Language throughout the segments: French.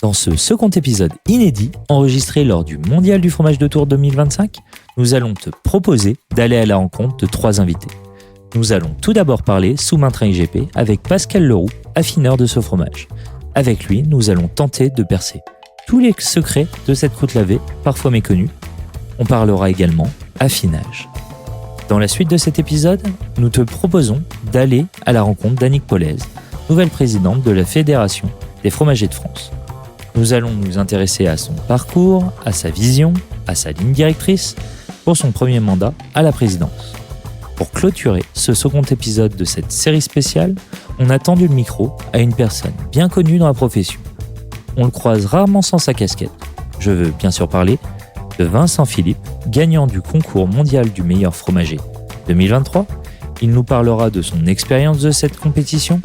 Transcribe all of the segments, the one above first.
Dans ce second épisode inédit, enregistré lors du Mondial du fromage de Tours 2025, nous allons te proposer d'aller à la rencontre de 3 invités. Nous allons tout d'abord parler sous-main-train IGP avec Pascal Leroux, affineur de ce fromage. Avec lui, nous allons tenter de percer tous les secrets de cette croûte lavée, parfois méconnue. On parlera également affinage. Dans la suite de cet épisode, nous te proposons d'aller à la rencontre d'Annick Polez, nouvelle présidente de la Fédération des fromagers de France. Nous allons nous intéresser à son parcours, à sa vision, à sa ligne directrice pour son premier mandat à la présidence. Pour clôturer ce second épisode de cette série spéciale, on a tendu le micro à une personne bien connue dans la profession. On le croise rarement sans sa casquette. Je veux bien sûr parler de Vincent Philippe, gagnant du concours mondial du meilleur fromager 2023. Il nous parlera de son expérience de cette compétition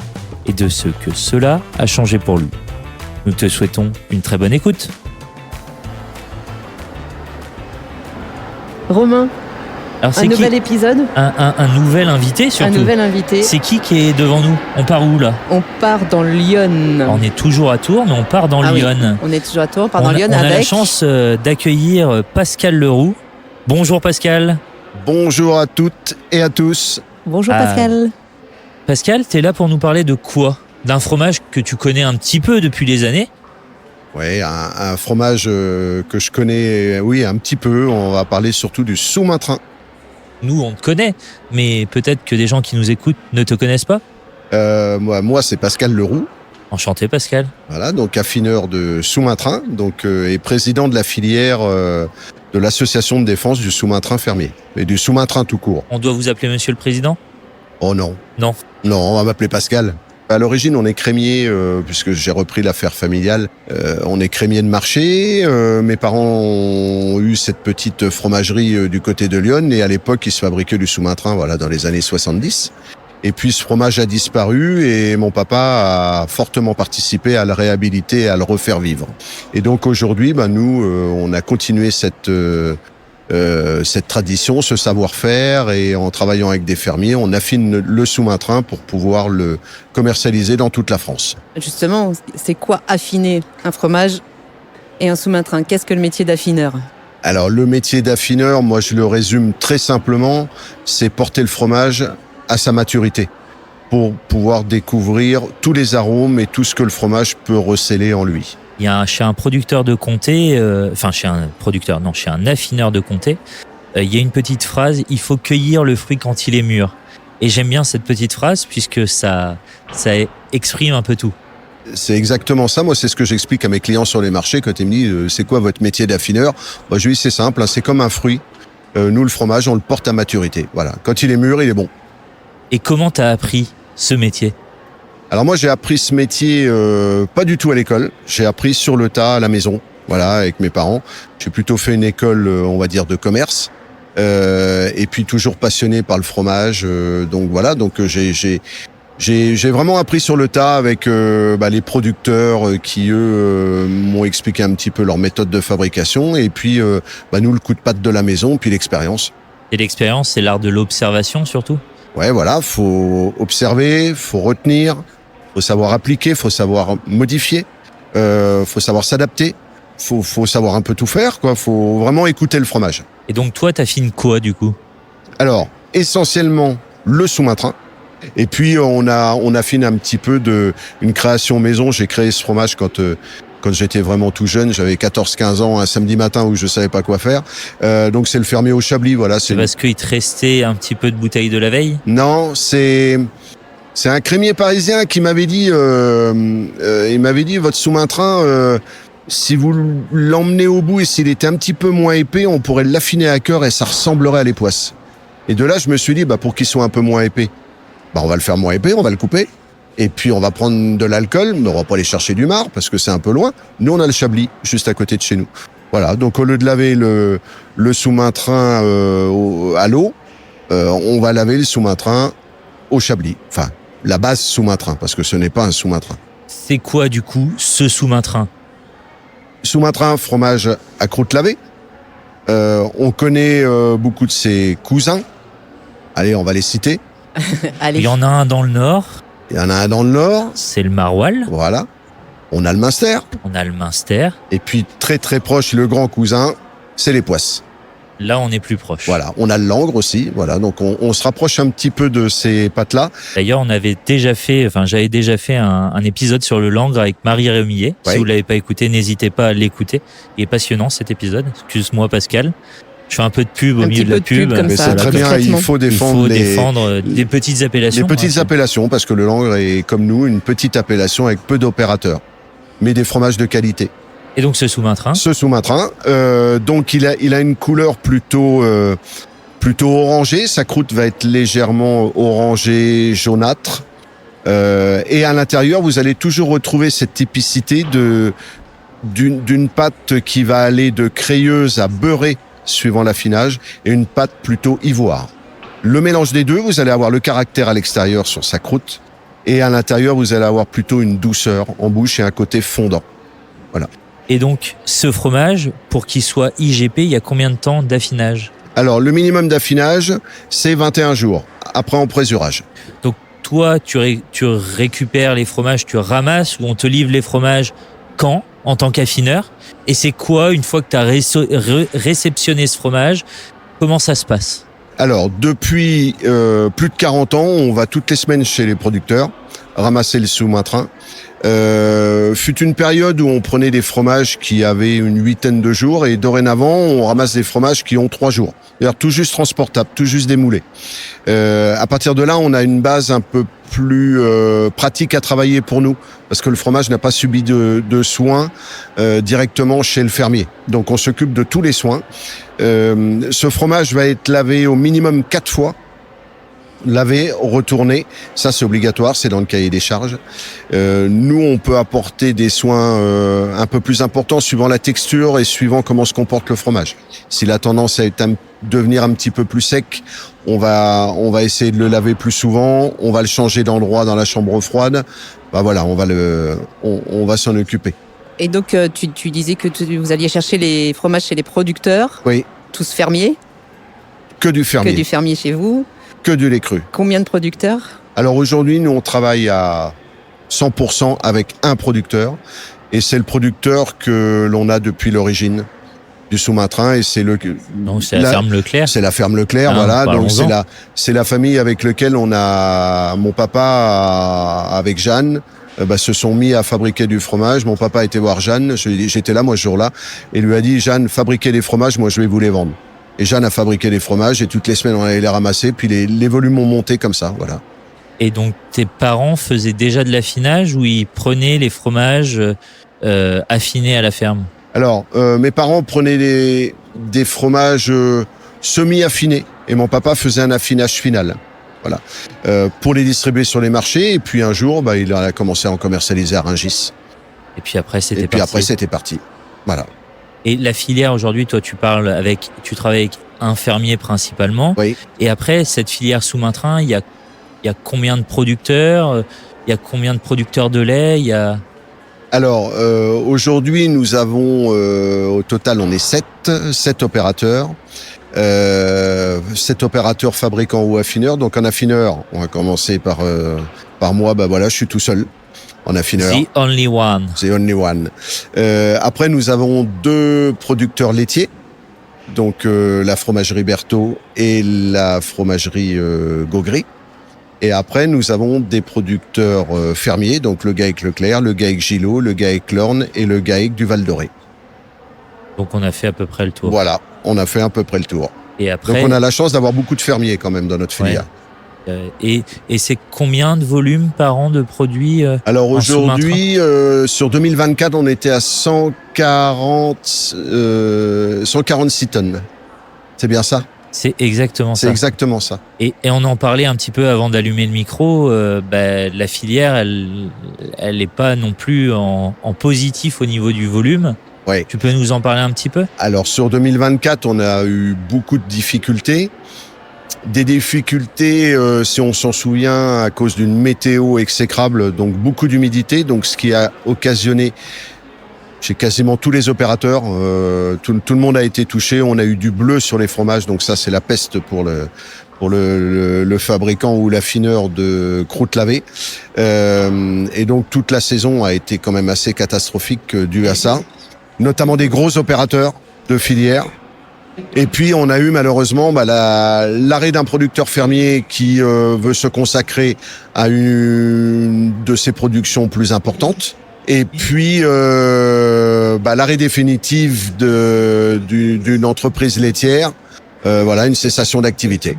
et de ce que cela a changé pour lui. Nous te souhaitons une très bonne écoute. Romain, Alors, un nouvel épisode, un nouvel invité surtout. un nouvel invité. C'est qui est devant nous? On part où là? On part dans Lyon. On est toujours à Tours, mais on part dans Lyon. Oui, on est toujours à Tours, on part dans Lyon on a la avec... chance d'accueillir Pascal Leroux. Bonjour Pascal. Bonjour à toutes et à tous. Bonjour Pascal. Pascal, t'es là pour nous parler de quoi? D'un fromage que tu connais un petit peu depuis des années? Oui, un fromage que je connais, oui, un petit peu. On va parler surtout du sous-main-train. Nous, on te connaît, mais peut-être que des gens qui nous écoutent ne te connaissent pas. Moi, c'est Pascal Leroux. Enchanté Pascal. Voilà, donc affineur de sous-main-train, donc et président de la filière de l'association de défense du sous-main-train fermier et du sous-main-train tout court. On doit vous appeler Monsieur le Président? Oh non. Non. Non, on va m'appeler Pascal. À l'origine, on est crémier, puisque j'ai repris l'affaire familiale. On est crémier de marché. Mes parents ont eu cette petite fromagerie du côté de Lyon, et à l'époque, ils se fabriquaient du sous-main-train, voilà, dans les années 70. Et puis, ce fromage a disparu, et mon papa a fortement participé à le réhabiliter et à le refaire vivre. Et donc, aujourd'hui, nous, on a continué cette tradition, ce savoir-faire, et en travaillant avec des fermiers, on affine le sous-main-train pour pouvoir le commercialiser dans toute la France. Justement, c'est quoi affiner un fromage et un sous-main-train? Qu'est-ce que le métier d'affineur? Alors, le métier d'affineur, moi, je le résume très simplement, c'est porter le fromage à sa maturité pour pouvoir découvrir tous les arômes et tout ce que le fromage peut recéler en lui. Il y a chez un producteur de comté, chez un affineur de comté, il y a une petite phrase: il faut cueillir le fruit quand il est mûr. Et j'aime bien cette petite phrase puisque ça exprime un peu tout. C'est exactement ça. Moi, c'est ce que j'explique à mes clients sur les marchés quand ils me disent c'est quoi votre métier d'affineur? Moi, je dis c'est simple, c'est comme un fruit. Nous, le fromage, on le porte à maturité. Voilà. Quand il est mûr, il est bon. Et comment t'as appris ce métier? Alors moi, j'ai appris ce métier pas du tout à l'école. J'ai appris sur le tas à la maison, voilà, avec mes parents. J'ai plutôt fait une école, on va dire, de commerce. Et puis toujours passionné par le fromage. Donc voilà, donc j'ai vraiment appris sur le tas avec les producteurs qui, eux, m'ont expliqué un petit peu leur méthode de fabrication. Et puis, nous, le coup de patte de la maison, puis l'expérience. Et l'expérience, c'est l'art de l'observation surtout? Ouais, voilà, faut observer, faut retenir, faut savoir appliquer, faut savoir modifier, faut savoir s'adapter, faut savoir un peu tout faire, quoi. Faut vraiment écouter le fromage. Et donc toi, t'affines quoi du coup? Alors, essentiellement le sous-main-train. Et puis on affine un petit peu une création maison. J'ai créé ce fromage quand j'étais vraiment tout jeune, j'avais 14-15 ans, un samedi matin où je savais pas quoi faire. Donc c'est le fermier au Chablis, voilà. C'est parce qu'il te restait un petit peu de bouteille de la veille? Non, c'est un crémier parisien qui m'avait dit, il m'avait dit votre sous-main-train, si vous l'emmenez au bout et s'il était un petit peu moins épais, on pourrait l'affiner à cœur et ça ressemblerait à l'époisse. Et de là, je me suis dit, pour qu'il soit un peu moins épais, on va le faire moins épais, on va le couper. Et puis, on va prendre de l'alcool, mais on va pas aller chercher du marc parce que c'est un peu loin. Nous, on a le Chablis, juste à côté de chez nous. Voilà. Donc, au lieu de laver le sous-main-train à l'eau, on va laver le sous-main-train au Chablis. Enfin, la base sous-main-train, parce que ce n'est pas un sous-main-train. C'est quoi, du coup, ce sous-main-train? Sous-main-train, fromage à croûte lavée. On connaît beaucoup de ses cousins. Allez, on va les citer. Allez. Il y en a un dans le nord. Il y en a un dans le nord. C'est le maroilles. Voilà. On a le Münster. On a le Münster. Et puis très très proche, le grand cousin, c'est les Poisses. Là, on est plus proche. Voilà, on a le Langres aussi. Voilà, donc on se rapproche un petit peu de ces pâtes-là. D'ailleurs, j'avais déjà fait un épisode sur le Langres avec Marie Rémillet. Ouais. Si vous l'avez pas écouté, n'hésitez pas à l'écouter. Il est passionnant cet épisode. Excuse-moi, Pascal. Je fais un peu de pub au milieu de la pub. Comme Mais ça, c'est très bien, il faut défendre des petites appellations. les petites appellations, parce que le Langres est, comme nous, une petite appellation avec peu d'opérateurs, mais des fromages de qualité. Et donc ce sous-main-train. Ce sous-main-train, donc il a une couleur plutôt orangée. Sa croûte va être légèrement orangée, jaunâtre. Et à l'intérieur, vous allez toujours retrouver cette typicité d'une pâte qui va aller de crayeuse à beurrée suivant l'affinage, et une pâte plutôt ivoire. Le mélange des deux, vous allez avoir le caractère à l'extérieur sur sa croûte, et à l'intérieur, vous allez avoir plutôt une douceur en bouche et un côté fondant. Voilà. Et donc, ce fromage, pour qu'il soit IGP, il y a combien de temps d'affinage? Alors, le minimum d'affinage, c'est 21 jours, après empresurage. Donc, toi, tu récupères les fromages, tu ramasses, ou on te livre les fromages quand, en tant qu'affineur? Et c'est quoi, une fois que tu as réceptionné ce fromage, comment ça se passe? Alors, depuis plus de 40 ans, on va toutes les semaines chez les producteurs, ramasser le sous-main-train. Fut une période où on prenait des fromages qui avaient une 8aine de jours, et dorénavant, on ramasse des fromages qui ont 3 jours. D'ailleurs, tout juste transportable, tout juste démoulé. À partir de là, on a une base un peu plus pratique à travailler pour nous, parce que le fromage n'a pas subi de soins directement chez le fermier. Donc, on s'occupe de tous les soins. Ce fromage va être lavé au minimum 4 fois. Laver, retourner, ça c'est obligatoire, c'est dans le cahier des charges. Nous, on peut apporter des soins un peu plus importants suivant la texture et suivant comment se comporte le fromage. S'il a tendance à devenir un petit peu plus sec, on va essayer de le laver plus souvent, on va le changer d'endroit dans la chambre froide. Bah voilà, on va s'en occuper. Et donc, tu disais que vous alliez chercher les fromages chez les producteurs. Oui. Tous fermiers. Que du fermier. Que du fermier chez vous. Que du lait cru. Combien de producteurs? Alors aujourd'hui, nous on travaille à 100% avec un producteur, et c'est le producteur que l'on a depuis l'origine du sous-main-train, et c'est donc c'est la ferme Leclerc. C'est la ferme Leclerc, voilà. Donc c'est la famille avec laquelle mon papa avec Jeanne se sont mis à fabriquer du fromage. Mon papa était voir Jeanne, j'étais là moi ce jour-là, et lui a dit: Jeanne, fabriquez des fromages, moi je vais vous les vendre. Et Jeanne a fabriqué des fromages, et toutes les semaines on allait les ramasser, puis les volumes ont monté comme ça, voilà. Et donc tes parents faisaient déjà de l'affinage, ou ils prenaient les fromages affinés à la ferme? Alors, mes parents prenaient des fromages semi-affinés, et mon papa faisait un affinage final, voilà, pour les distribuer sur les marchés. Et puis un jour, il a commencé à en commercialiser à Rungis. Et puis après, c'était parti. Voilà. Et la filière aujourd'hui, toi, tu travailles avec un fermier principalement. Oui. Et après, cette filière sous-main-train, il y a combien de producteurs? Il y a combien de producteurs de lait? Alors, aujourd'hui, nous avons, au total, on est 7 opérateurs. 7 opérateurs fabricants ou affineurs. Donc, un affineur, on va commencer par moi, je suis tout seul. En affineur. The only one. The only one. Après, nous avons 2 producteurs laitiers. Donc, la fromagerie Berthaud et la fromagerie Gaugry. Et après, nous avons des producteurs fermiers. Donc, le GAEC Leclerc, le GAEC Gillot, le GAEC Lorne et le GAEC du Val d'Oré. Donc, on a fait à peu près le tour. Voilà, on a fait à peu près le tour. Et après, donc, on a la chance d'avoir beaucoup de fermiers quand même dans notre filière. Ouais. Et c'est combien de volume par an de produits? Alors aujourd'hui, sur 2024, on était à 146 tonnes. C'est bien ça? C'est exactement ça. C'est exactement ça. Et on en parlait un petit peu avant d'allumer le micro. La filière, elle n'est pas non plus en positif au niveau du volume. Ouais. Tu peux nous en parler un petit peu? Alors sur 2024, on a eu beaucoup de difficultés. Des difficultés, si on s'en souvient, à cause d'une météo exécrable, donc beaucoup d'humidité, donc ce qui a occasionné chez quasiment tous les opérateurs, tout le monde a été touché. On a eu du bleu sur les fromages, donc ça c'est la peste pour pour le fabricant ou l'affineur de croûte lavée. Et donc toute la saison a été quand même assez catastrophique due à ça, notamment des gros opérateurs de filière. Et puis on a eu malheureusement l'arrêt d'un producteur fermier qui veut se consacrer à une de ses productions plus importantes. Et puis l'arrêt définitif d'une entreprise laitière, une cessation d'activité.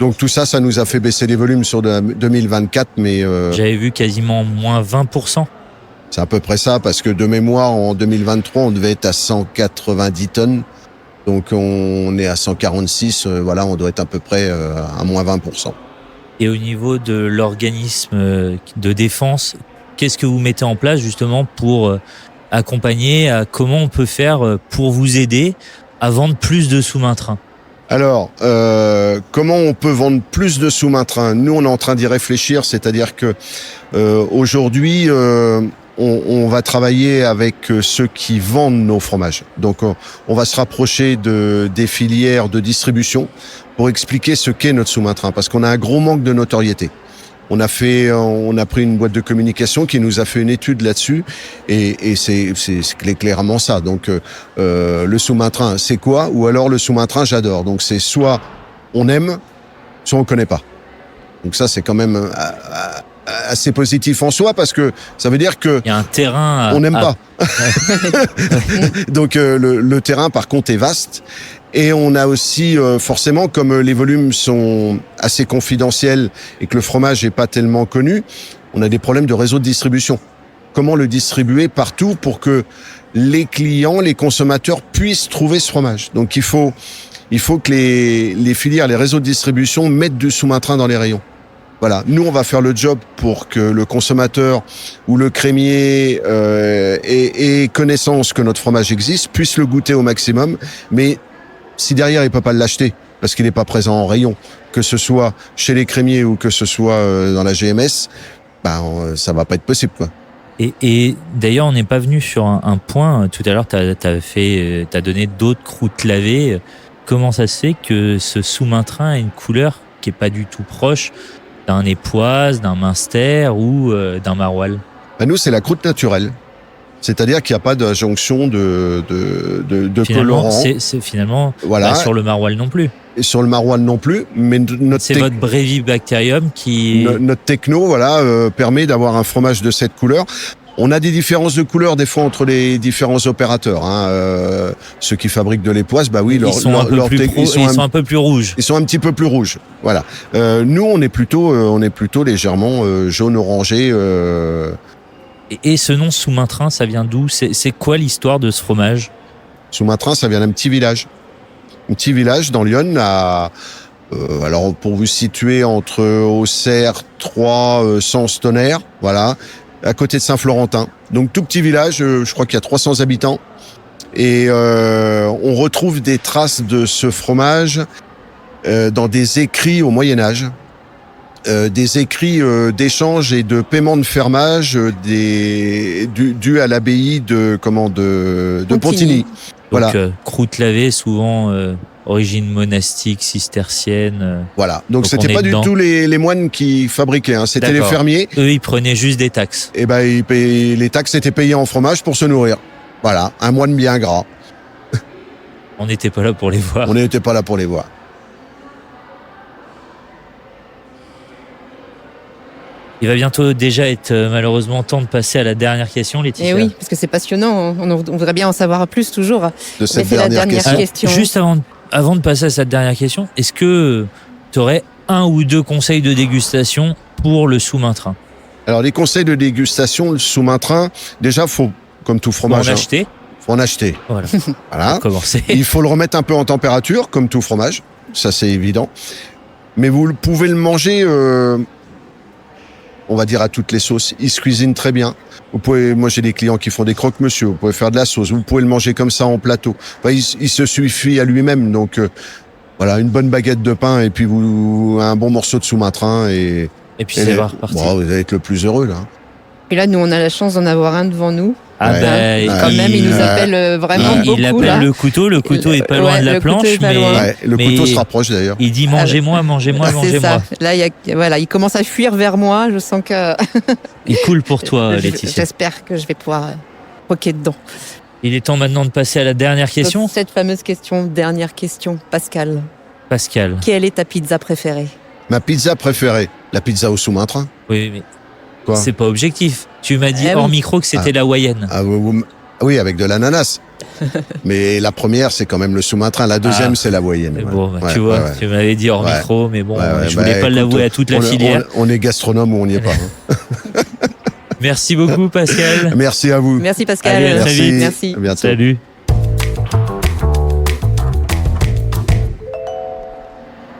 Donc tout ça, ça nous a fait baisser les volumes sur 2024, mais J'avais vu quasiment moins 20%. c'est à peu près ça, parce que de mémoire, en 2023, on devait être à 190 tonnes. Donc on est à 146, on doit être à peu près à moins 20%. Et au niveau de l'organisme de défense, qu'est-ce que vous mettez en place justement pour accompagner, comment on peut faire pour vous aider à vendre plus de sous-mains-trains? Alors, comment on peut vendre plus de sous-mains-trains? Nous, on est en train d'y réfléchir, c'est-à-dire que aujourd'hui, on va travailler avec ceux qui vendent nos fromages. Donc, on va se rapprocher des filières de distribution pour expliquer ce qu'est notre sous-main-train, parce qu'on a un gros manque de notoriété. On a pris une boîte de communication qui nous a fait une étude là-dessus, et c'est clairement ça. Donc, le sous-main-train, c'est quoi? Ou alors le sous-main-train, j'adore. Donc, c'est soit on aime, soit on connaît pas. Donc ça, c'est quand même assez positif en soi, parce que ça veut dire que il y a un terrain on n'aime pas. Donc le terrain, par contre, est vaste. Et on a aussi, forcément, comme les volumes sont assez confidentiels et que le fromage est pas tellement connu, on a des problèmes de réseau de distribution. Comment le distribuer partout pour que les clients, les consommateurs puissent trouver ce fromage? Donc il faut que les filières, les réseaux de distribution mettent du sous-main-train dans les rayons. Voilà, nous on va faire le job pour que le consommateur ou le crémier ait connaissance que notre fromage existe, puisse le goûter au maximum, mais si derrière il peut pas l'acheter parce qu'il n'est pas présent en rayon, que ce soit chez les crémiers ou que ce soit dans la GMS, ça va pas être possible, quoi. Et d'ailleurs, on n'est pas venu sur un point. Tout à l'heure, t'as donné d'autres croûtes lavées. Comment ça se fait que ce sous-main-train a une couleur qui est pas du tout proche d'un époisse, d'un minster ou d'un maroilles? Nous, c'est la croûte naturelle. C'est-à-dire qu'il n'y a pas d'adjonction de Finalement, colorant. c'est finalement Voilà. Pas sur le maroilles non plus. Et sur le maroilles non plus, mais C'est votre Brevibacterium qui... notre techno, permet d'avoir un fromage de cette couleur. On a des différences de couleur des fois entre les différents opérateurs. Ceux qui fabriquent de l'époisse, ils sont un peu plus rouges. Ils sont un petit peu plus rouges. Voilà. Nous, on est plutôt légèrement jaune orangé. Et ce nom sous-main-train, ça vient d'où? C'est quoi l'histoire de ce fromage? Sous-main-train, ça vient d'un petit village. Un petit village dans l'Yonne, alors pour vous situer entre Auxerre, Troyes, Sens-Tonnerre, voilà, à côté de Saint-Florentin. Donc tout petit village, je crois qu'il y a 300 habitants. Et on retrouve des traces de ce fromage dans des écrits au Moyen-Âge. Des écrits d'échange et de paiement de fermage dû à l'abbaye de Pontigny. Donc Voilà. croûte lavée, souvent origine monastique, cistercienne. Voilà. Donc on c'était est pas dedans. du tout les moines qui fabriquaient, c'était les D'accord. fermiers. Eux, ils prenaient juste des taxes. Et les taxes étaient payées en fromage pour se nourrir. Voilà, un moine bien gras. On n'était pas là pour les voir. On n'était pas là pour les voir. Il va bientôt déjà être malheureusement temps de passer à la dernière question, Laetitia. Et oui, parce que c'est passionnant. On voudrait bien en savoir plus toujours. De cette c'est la dernière dernière question. question. Juste avant de passer à cette dernière question, est-ce que tu aurais un ou deux conseils de dégustation pour le sous-main-train? Alors les conseils de dégustation, le sous-main-train, déjà faut, comme tout Faut fromage, en acheter. faut en acheter. Voilà, Voilà. pour commencer. Il faut le remettre un peu en température, comme tout fromage. Ça, c'est évident. Mais vous pouvez le manger, on va dire, à toutes les sauces. Il se cuisine très bien. Moi, j'ai des clients qui font des croque-monsieur. Vous pouvez faire de la sauce. Vous pouvez le manger comme ça en plateau. Il se suffit à lui-même. Donc, voilà, une bonne baguette de pain et puis un bon morceau de sous-main-train Et puis c'est reparti. Vous allez être le plus heureux, là. Et là, nous, on a la chance d'en avoir un devant nous. Ah Ouais. ben, Quand même, il nous appelle vraiment beaucoup. il appelle là. le couteau est pas loin Ouais, de la le couteau planche, est pas mais loin. Ouais, le mais couteau se rapproche d'ailleurs. il dit mangez-moi, mangez-moi, C'est mangez-moi. ça. Là, voilà, il commence à fuir vers moi. Je sens que Il coule pour toi, Laetitia. j'espère que je vais pouvoir croquer dedans. Il est temps maintenant de passer à la dernière question. Donc, cette fameuse question, dernière question. Pascal, Pascal. quelle est ta pizza préférée? Ma pizza préférée, la pizza au sous-marin. Oui, mais Quoi c'est pas objectif. Tu m'as dit Eh hors oui. micro que c'était la hawaïenne. Oui, avec de l'ananas. Mais la première, c'est quand même le sous-marin. La deuxième, c'est la moyenne. Mais bon, tu vois, tu m'avais dit hors Ouais. micro, mais bon, Ouais, je voulais pas écoute, l'avouer à toute la filière. On est gastronome ou on n'y est pas. hein. Merci beaucoup, Pascal. Merci à vous. Merci Pascal. Allez, à très Merci. vite. Merci. À bientôt. Salut.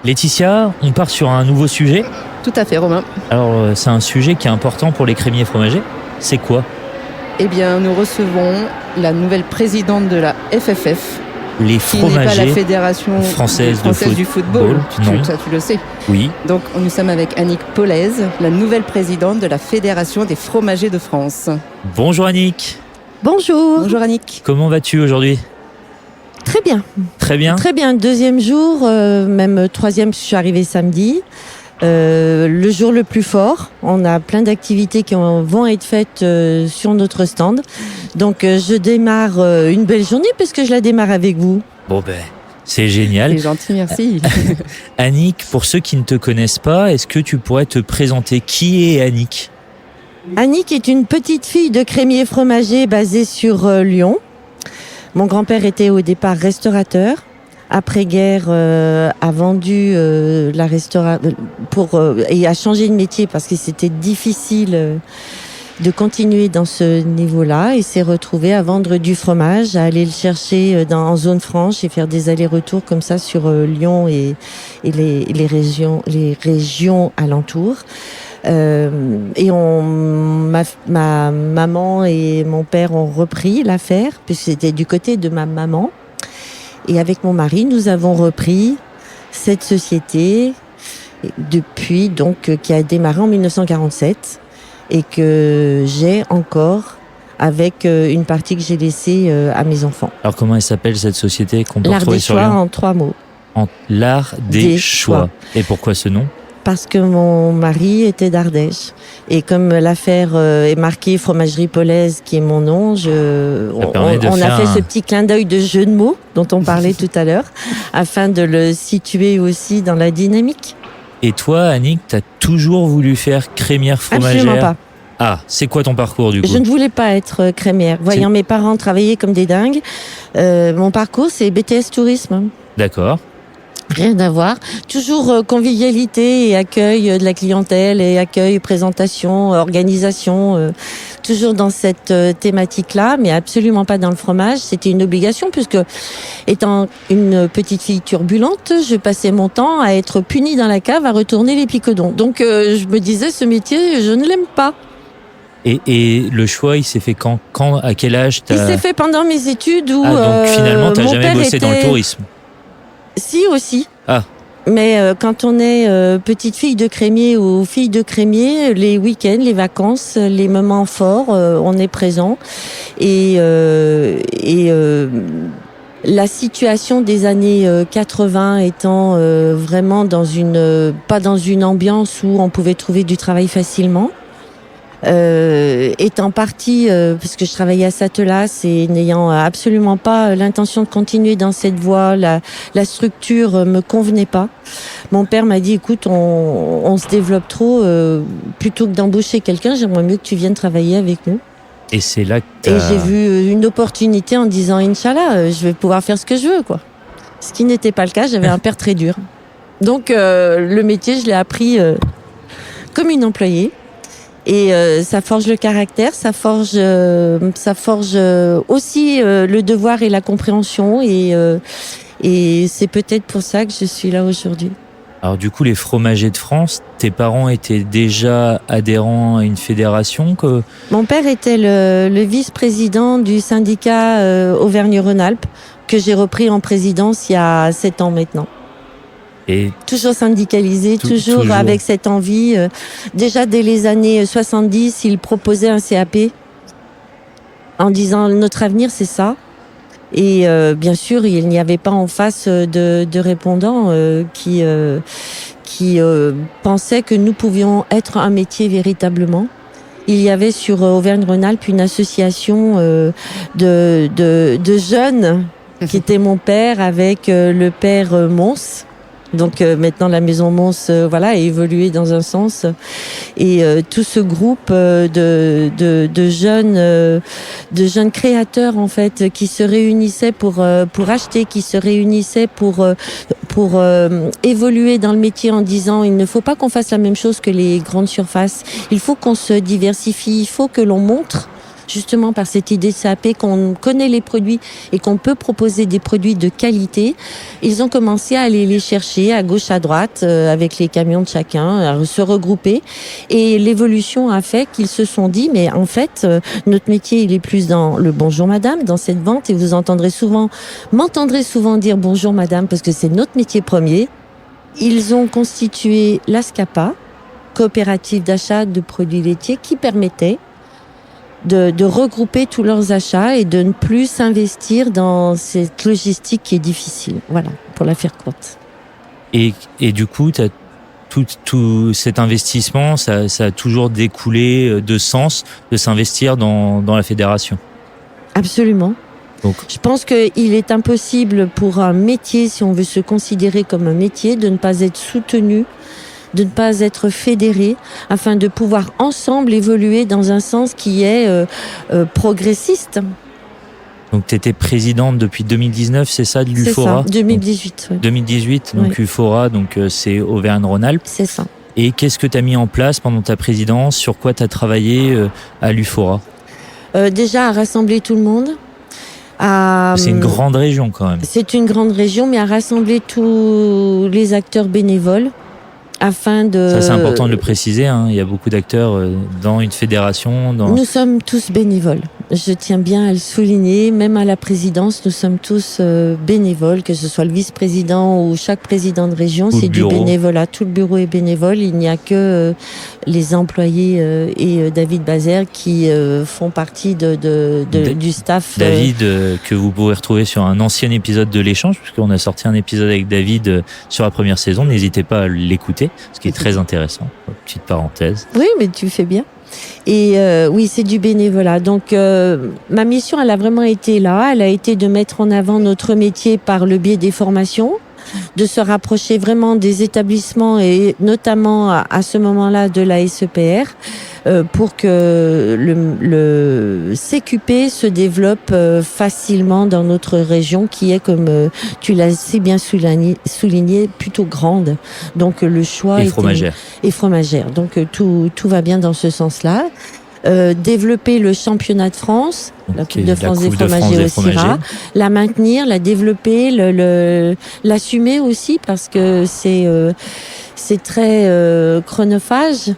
Laetitia, on part sur un nouveau sujet. Tout à fait, Romain. Alors, c'est un sujet qui est important pour les crémiers fromagers. C'est quoi? Eh bien, nous recevons la nouvelle présidente de la FFF, Les qui n'est pas la fromagers Fédération française du football. Non. Ça, tu le sais. Oui. Donc, nous sommes avec Annick Paulez, la nouvelle présidente de la Fédération des fromagers de France. Bonjour Annick. Bonjour. Bonjour Annick. Comment vas-tu aujourd'hui? Très bien. Très bien. Très bien. Deuxième jour, même troisième, je suis arrivée samedi. Le jour le plus fort. On a plein d'activités qui vont être faites sur notre stand. Donc, je démarre une belle journée puisque je la démarre avec vous. Bon ben, c'est génial. C'est gentil, merci. Annick, pour ceux qui ne te connaissent pas, est-ce que tu pourrais te présenter? Qui est Annick? Annick est une petite fille de crémier fromager basée sur Lyon. Mon grand-père était au départ restaurateur. Après-guerre, a vendu la restauration et a changé de métier parce que c'était difficile de continuer dans ce niveau-là et s'est retrouvé à vendre du fromage, à aller le chercher en zone franche et faire des allers-retours comme ça sur Lyon et les régions alentours. Et ma maman et mon père ont repris l'affaire puisque c'était du côté de ma maman. Et avec mon mari, nous avons repris cette société depuis qui a démarré en 1947 et que j'ai encore avec une partie que j'ai laissée à mes enfants. Alors comment elle s'appelle cette société qu'on peut L'art retrouver des sur choix Lyon? en 3 mots. L'art des choix. Et pourquoi ce nom? Parce que mon mari était d'Ardèche. Et comme l'affaire est marquée Fromagerie Paulez, qui est mon nom, on a fait ce petit clin d'œil de jeu de mots dont on parlait tout à l'heure, afin de le situer aussi dans la dynamique. Et toi, Annick, t'as toujours voulu faire crémière fromagère? Absolument pas. Ah, c'est quoi ton parcours du coup? Je ne voulais pas être crémière. Voyant mes parents travailler comme des dingues, mon parcours, c'est BTS Tourisme. D'accord. Rien à voir. Toujours convivialité et accueil de la clientèle et accueil, présentation, organisation. Toujours dans cette thématique-là, mais absolument pas dans le fromage. C'était une obligation puisque, étant une petite fille turbulente, je passais mon temps à être punie dans la cave à retourner les picodons. Donc je me disais, ce métier, je ne l'aime pas. Et le choix, il s'est fait quand à quel âge Il s'est fait pendant mes études où donc finalement, t'as mon jamais père bossé dans le était- tourisme? Si, aussi. Ah. Mais quand on est petite fille de crémier ou fille de crémier, les week-ends, les vacances, les moments forts, on est présent. Et la situation des années 80 étant vraiment pas dans une ambiance où on pouvait trouver du travail facilement. Étant partie, parce que je travaillais à Satelas et n'ayant absolument pas l'intention de continuer dans cette voie, la structure me convenait pas. Mon père m'a dit, écoute, on se développe trop, plutôt que d'embaucher quelqu'un, j'aimerais mieux que tu viennes travailler avec nous. Et c'est là que Et j'ai vu une opportunité en disant, Inch'Allah, je vais pouvoir faire ce que je veux, quoi. Ce qui n'était pas le cas, j'avais un père très dur. Donc, le métier, je l'ai appris comme une employée. Et ça forge le caractère, ça forge aussi le devoir et la compréhension. Et c'est peut-être pour ça que je suis là aujourd'hui. Alors du coup, les fromagers de France, tes parents étaient déjà adhérents à une fédération que... Mon père était le vice-président du syndicat Auvergne-Rhône-Alpes que j'ai repris en présidence il y a 7 ans maintenant. Et toujours syndicalisé, toujours avec cette envie. Déjà dès les années 70, il proposait un CAP en disant notre avenir c'est ça. Et bien sûr, il n'y avait pas en face de répondants qui pensaient que nous pouvions être un métier véritablement. Il y avait sur Auvergne-Rhône-Alpes une association de jeunes qui était mon père avec le père Mons. Donc maintenant la maison Mons a évolué dans un sens et tout ce groupe de jeunes créateurs en fait qui se réunissaient pour acheter, qui se réunissaient pour évoluer dans le métier en disant il ne faut pas qu'on fasse la même chose que les grandes surfaces, il faut qu'on se diversifie, il faut que l'on montre justement par cette idée de CAP qu'on connaît les produits et qu'on peut proposer des produits de qualité. Ils ont commencé à aller les chercher à gauche, à droite, avec les camions de chacun, à se regrouper. Et l'évolution a fait qu'ils se sont dit, mais en fait, notre métier, il est plus dans le bonjour madame, dans cette vente, et vous m'entendrez souvent dire bonjour madame, parce que c'est notre métier premier. Ils ont constitué l'ASCAPA, coopérative d'achat de produits laitiers, qui permettait de regrouper tous leurs achats et de ne plus s'investir dans cette logistique qui est difficile. Voilà, pour la faire courte. Et du coup, t'as tout cet investissement, ça a toujours découlé de sens de s'investir dans la fédération. Absolument. Donc, je pense qu'il est impossible pour un métier, si on veut se considérer comme un métier, de ne pas être soutenu, de ne pas être fédérés, afin de pouvoir ensemble évoluer dans un sens qui est progressiste. Donc tu étais présidente depuis 2019, c'est ça, de l'UFORA ? C'est ça, 2018. Donc, 2018, donc oui. UFORA, donc c'est Auvergne-Rhône-Alpes. C'est ça. Et qu'est-ce que tu as mis en place pendant ta présidence ? Sur quoi tu as travaillé à l'UFORA ? Déjà à rassembler tout le monde. C'est une grande région quand même. C'est une grande région, mais à rassembler tous les acteurs bénévoles. Afin de... Ça, c'est important de le préciser, hein. Il y a beaucoup d'acteurs dans une fédération. Nous sommes tous bénévoles. Je tiens bien à le souligner. Même à la présidence, nous sommes tous bénévoles, que ce soit le vice-président ou chaque président de région. C'est du bénévolat. Tout le bureau est bénévole. Il n'y a que les employés et David Bazer qui font partie du staff. David, que vous pourrez retrouver sur un ancien épisode de l'échange, puisqu'on a sorti un épisode avec David sur la première saison. N'hésitez pas à l'écouter, ce qui est très intéressant. Petite parenthèse. Oui, mais tu fais bien. Et oui, c'est du bénévolat. Donc, ma mission, elle a vraiment été là. Elle a été de mettre en avant notre métier par le biais des formations, de se rapprocher vraiment des établissements et notamment à ce moment-là de la SEPR pour que le CQP se développe facilement dans notre région qui est, comme tu l'as si bien souligné, plutôt grande. Donc le choix et fromagère. Et fromagère. Donc tout va bien dans ce sens-là. Développer le championnat de France, la Coupe de France des fromagers au Syrah, la maintenir, la développer, l'assumer aussi parce que c'est très chronophage.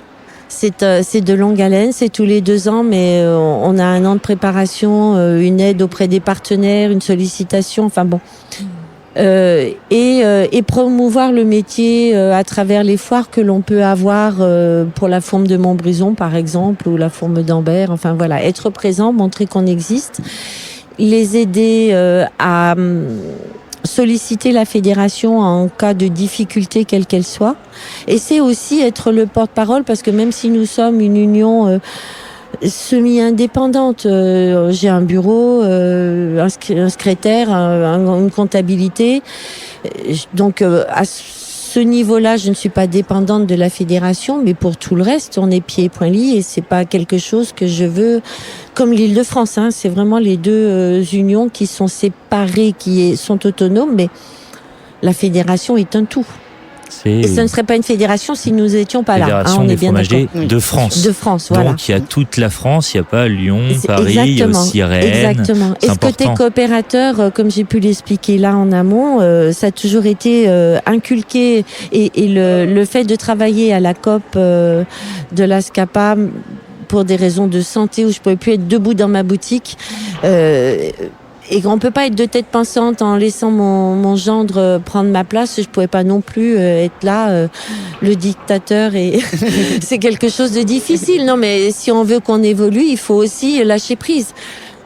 C'est de longue haleine, c'est tous les 2 ans, mais on a un an de préparation, une aide auprès des partenaires, une sollicitation, enfin bon. Et promouvoir le métier à travers les foires que l'on peut avoir pour la fourme de Montbrison par exemple ou la fourme d'Ambert, enfin voilà, être présent, montrer qu'on existe, les aider à solliciter la fédération en cas de difficulté quelle qu'elle soit, et c'est aussi être le porte-parole parce que même si nous sommes une union semi-indépendante. J'ai un bureau, un secrétaire, une comptabilité. Donc, à ce niveau-là, je ne suis pas dépendante de la fédération, mais pour tout le reste, on est pieds et poings liés et c'est pas quelque chose que je veux comme l'Île-de-France. Hein. C'est vraiment les deux unions qui sont séparées, qui sont autonomes, mais la fédération est un tout. Et ce ne serait pas une fédération si nous n'étions pas là. Fédération des fromagers de France. De France, voilà. Donc il y a toute la France, il n'y a pas Lyon, Paris, il y a aussi Rennes. Exactement. Et ce côté coopérateur, comme j'ai pu l'expliquer là en amont, ça a toujours été inculqué. Et le fait de travailler à la COP de l'ASCAPA pour des raisons de santé où je ne pouvais plus être debout dans ma boutique, et qu'on peut pas être de tête pensante en laissant mon gendre prendre ma place. Je pouvais pas non plus être là, le dictateur, et c'est quelque chose de difficile. Non, mais si on veut qu'on évolue, il faut aussi lâcher prise.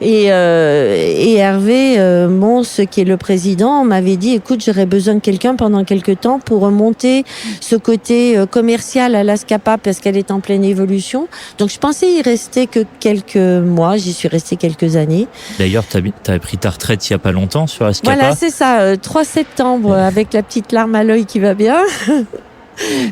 Et Hervé Mons, qui est le président, m'avait dit, écoute, j'aurais besoin de quelqu'un pendant quelques temps pour remonter ce côté commercial à l'ASCAPA, parce qu'elle est en pleine évolution. Donc je pensais y rester que quelques mois, j'y suis restée quelques années. D'ailleurs, t'as pris ta retraite il y a pas longtemps sur ASCAPA. Voilà, c'est ça, 3 septembre, avec la petite larme à l'œil qui va bien.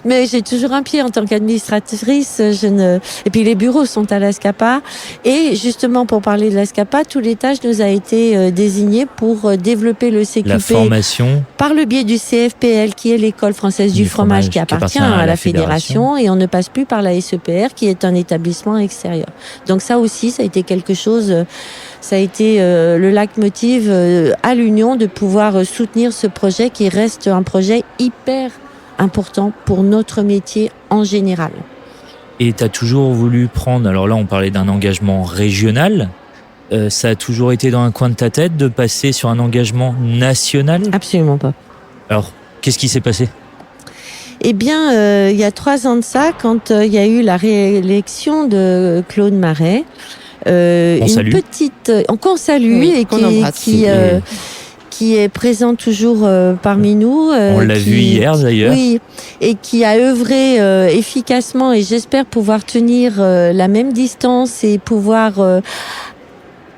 Mais j'ai toujours un pied en tant qu'administratrice. Et puis les bureaux sont à l'ASCAPA. Et justement, pour parler de l'ASCAPA, tout l'étage nous a été désigné pour développer le CQP. La formation. Par le biais du CFPL, qui est l'école française du fromage, qui appartient à la fédération. Et on ne passe plus par la SEPR, qui est un établissement extérieur. Donc ça aussi, ça a été quelque chose... Ça a été le leitmotiv à l'Union de pouvoir soutenir ce projet qui reste un projet hyper important pour notre métier en général. Et tu as toujours voulu prendre, alors là on parlait d'un engagement régional, ça a toujours été dans un coin de ta tête de passer sur un engagement national ? Absolument pas. Alors, qu'est-ce qui s'est passé ? Eh bien, il y a 3 ans de ça, quand il y a eu la réélection de Claude Marais, On salue. qu'on salue, Oui, et qu'on embrasse. qui est présent toujours parmi nous. On l'a vu hier d'ailleurs. Oui, et qui a œuvré efficacement, et j'espère pouvoir tenir la même distance et pouvoir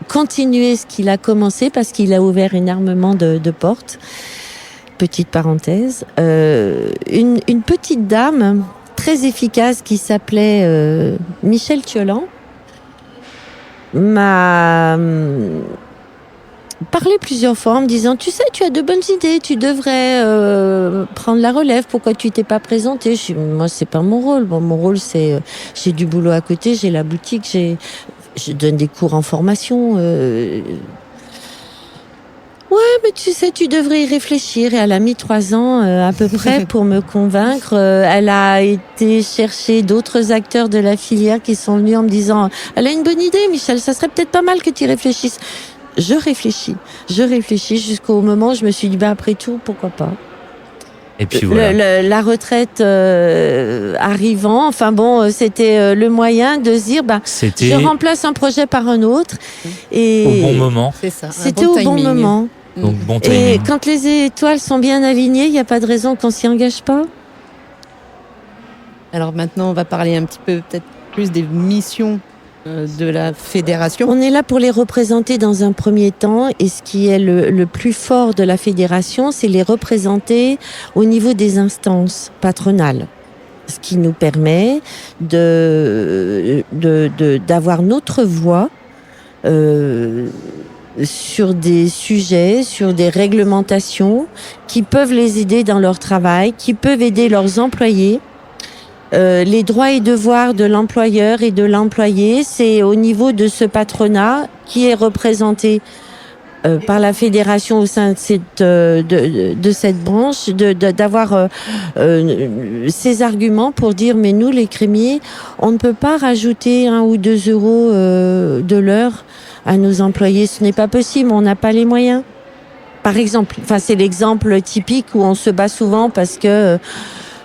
continuer ce qu'il a commencé, parce qu'il a ouvert énormément de portes. Petite parenthèse. Une petite dame très efficace qui s'appelait Michel Thiolan m'a parlé plusieurs fois en me disant, tu sais, tu as de bonnes idées, tu devrais prendre la relève, pourquoi tu t'es pas présenté? Moi, c'est pas mon rôle. Bon, mon rôle, c'est j'ai du boulot à côté, j'ai la boutique, je donne des cours en formation. Ouais, mais tu sais, tu devrais y réfléchir. Et elle a mis 3 ans à peu près pour me convaincre. Elle a été chercher d'autres acteurs de la filière qui sont venus en me disant, elle a une bonne idée, Michel, ça serait peut-être pas mal que tu y réfléchisses. Je réfléchis jusqu'au moment où je me suis dit, après tout, pourquoi pas. Et puis voilà. La retraite arrivant, enfin bon, c'était le moyen de se dire, je remplace un projet par un autre. Et au bon moment. C'est ça. C'était au bon moment. Donc bon timing. Et quand les étoiles sont bien alignées, il n'y a pas de raison qu'on s'y engage pas. Alors maintenant, on va parler un petit peu peut-être plus des missions de la fédération. On est là pour les représenter dans un premier temps, et ce qui est le plus fort de la fédération, c'est les représenter au niveau des instances patronales. Ce qui nous permet d'avoir notre voix sur des sujets, sur des réglementations qui peuvent les aider dans leur travail, qui peuvent aider leurs employés. Les droits et devoirs de l'employeur et de l'employé, c'est au niveau de ce patronat qui est représenté par la fédération au sein de cette branche, d'avoir ces arguments pour dire, mais nous les crémiers, on ne peut pas rajouter 1 ou 2 euros de l'heure à nos employés, ce n'est pas possible, on n'a pas les moyens. Par exemple, c'est l'exemple typique où on se bat souvent parce que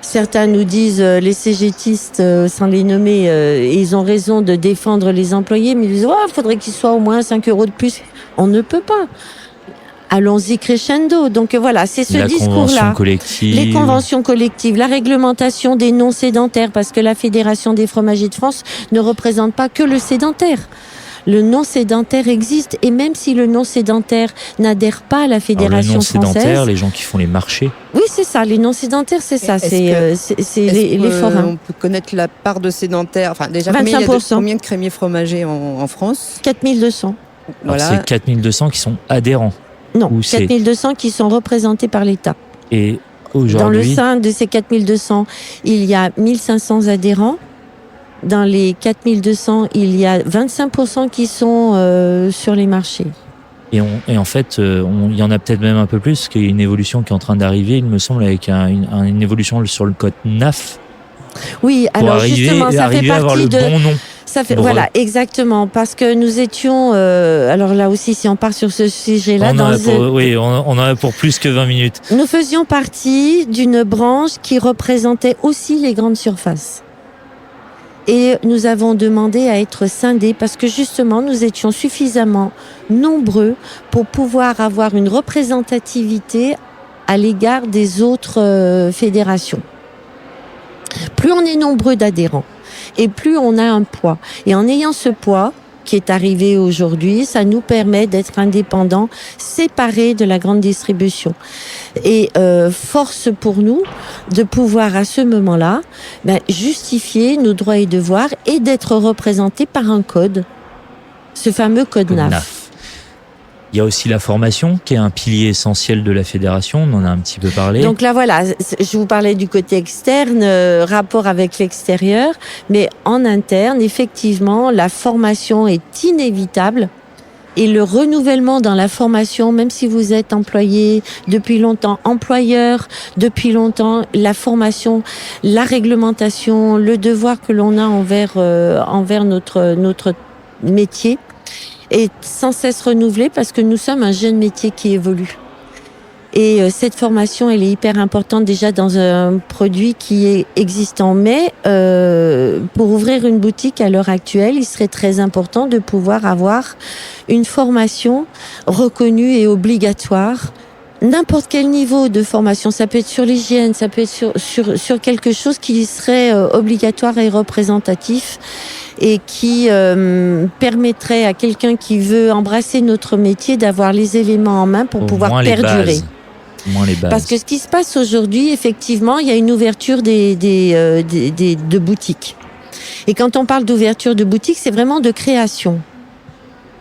certains nous disent, les CGTistes, sans les nommer, ils ont raison de défendre les employés, mais ils disent, il faudrait qu'il soit au moins 5 euros de plus. On ne peut pas. Allons-y crescendo. Donc voilà, c'est ce discours-là. Les conventions collectives, la réglementation des non-sédentaires, parce que la Fédération des fromagers de France ne représente pas que le sédentaire. Le non-sédentaire existe, et même si le non-sédentaire n'adhère pas à la fédération française... Le non-sédentaire, les gens qui font les marchés. Oui, c'est ça, les non-sédentaires, c'est ça, c'est les forains. On peut connaître la part de sédentaires, enfin déjà 25%. Combien de crémiers fromagers en France? 4200. Voilà. Alors c'est 4200 qui sont adhérents. Non, 4200 qui sont représentés par l'État. Et aujourd'hui... Dans le sein de ces 4200, il y a 1500 adhérents. Dans les 4200, il y a 25% qui sont sur les marchés. Et en fait, il y en a peut-être même un peu plus, parce qu'il y a une évolution qui est en train d'arriver, il me semble, avec une évolution sur le code NAF. Oui, alors justement, ça fait partie bon nom. Ça fait, Breu. voilà, exactement, parce que nous étions, alors là aussi, si on part sur ce sujet-là, Oui, on en a pour plus que 20 minutes. nous faisions partie d'une branche qui représentait aussi les grandes surfaces. Et nous avons demandé à être scindés parce que justement, nous étions suffisamment nombreux pour pouvoir avoir une représentativité à l'égard des autres fédérations. Plus on est nombreux d'adhérents et plus on a un poids. Et en ayant ce poids qui est arrivé aujourd'hui, ça nous permet d'être indépendants, séparés de la grande distribution. Et force pour nous de pouvoir à ce moment-là justifier nos droits et devoirs et d'être représentés par un code, ce fameux code NAF. Il y a aussi la formation qui est un pilier essentiel de la fédération, on en a un petit peu parlé. Donc là voilà, je vous parlais du côté externe, rapport avec l'extérieur, mais en interne, effectivement, la formation est inévitable. Et le renouvellement dans la formation, même si vous êtes employé depuis longtemps, employeur depuis longtemps, la formation, la réglementation, le devoir que l'on a envers notre métier est sans cesse renouvelé parce que nous sommes un jeune métier qui évolue. Et cette formation, elle est hyper importante déjà dans un produit qui est existant. Mais pour ouvrir une boutique à l'heure actuelle, il serait très important de pouvoir avoir une formation reconnue et obligatoire. N'importe quel niveau de formation, ça peut être sur l'hygiène, ça peut être sur quelque chose qui serait obligatoire et représentatif et qui permettrait à quelqu'un qui veut embrasser notre métier d'avoir les éléments en main pour pouvoir perdurer. Moins les bases. Parce que ce qui se passe aujourd'hui, effectivement, il y a une ouverture de boutiques. Et quand on parle d'ouverture de boutiques, c'est vraiment de création.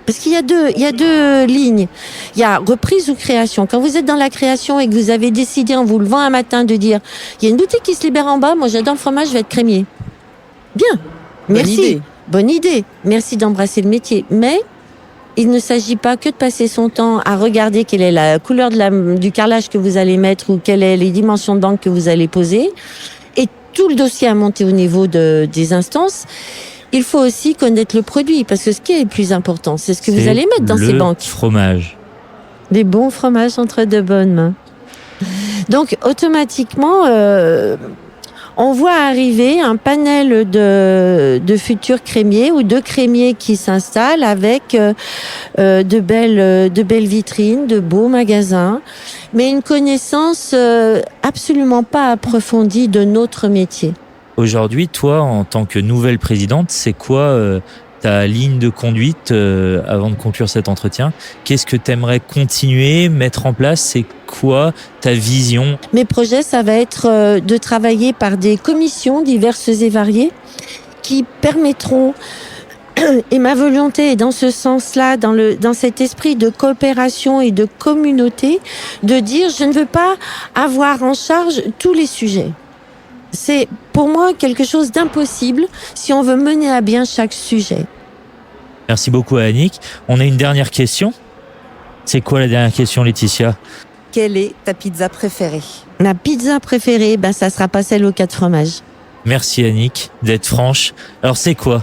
Parce qu'il y a deux lignes. Il y a reprise ou création. Quand vous êtes dans la création et que vous avez décidé en vous levant un matin de dire il y a une boutique qui se libère en bas, moi j'adore le fromage, je vais être crémier. Bien. Merci. Bonne idée. Merci d'embrasser le métier. Mais il ne s'agit pas que de passer son temps à regarder quelle est la couleur du carrelage que vous allez mettre ou quelles sont les dimensions de banque que vous allez poser. Et tout le dossier à monter au niveau des instances. Il faut aussi connaître le produit, parce que ce qui est le plus important, c'est ce que vous allez mettre dans ces banques. Le fromage. Des bons fromages entre de bonnes mains. Donc, automatiquement, on voit arriver un panel de futurs crémiers ou de crémiers qui s'installent avec de belles vitrines, de beaux magasins, mais une connaissance absolument pas approfondie de notre métier. Aujourd'hui, toi, en tant que nouvelle présidente, c'est quoi ta ligne de conduite avant de conclure cet entretien? Qu'est-ce que tu aimerais continuer, mettre en place? C'est quoi ta vision? Mes projets, ça va être de travailler par des commissions diverses et variées qui permettront, et ma volonté est dans ce sens-là, dans cet esprit de coopération et de communauté, de dire je ne veux pas avoir en charge tous les sujets. C'est pour moi quelque chose d'impossible si on veut mener à bien chaque sujet. Merci beaucoup Annick. On a une dernière question. C'est quoi la dernière question, Laetitia? Quelle est ta pizza préférée? Ma pizza préférée, ça sera pas celle aux 4 fromages. Merci Annick d'être franche. Alors c'est quoi?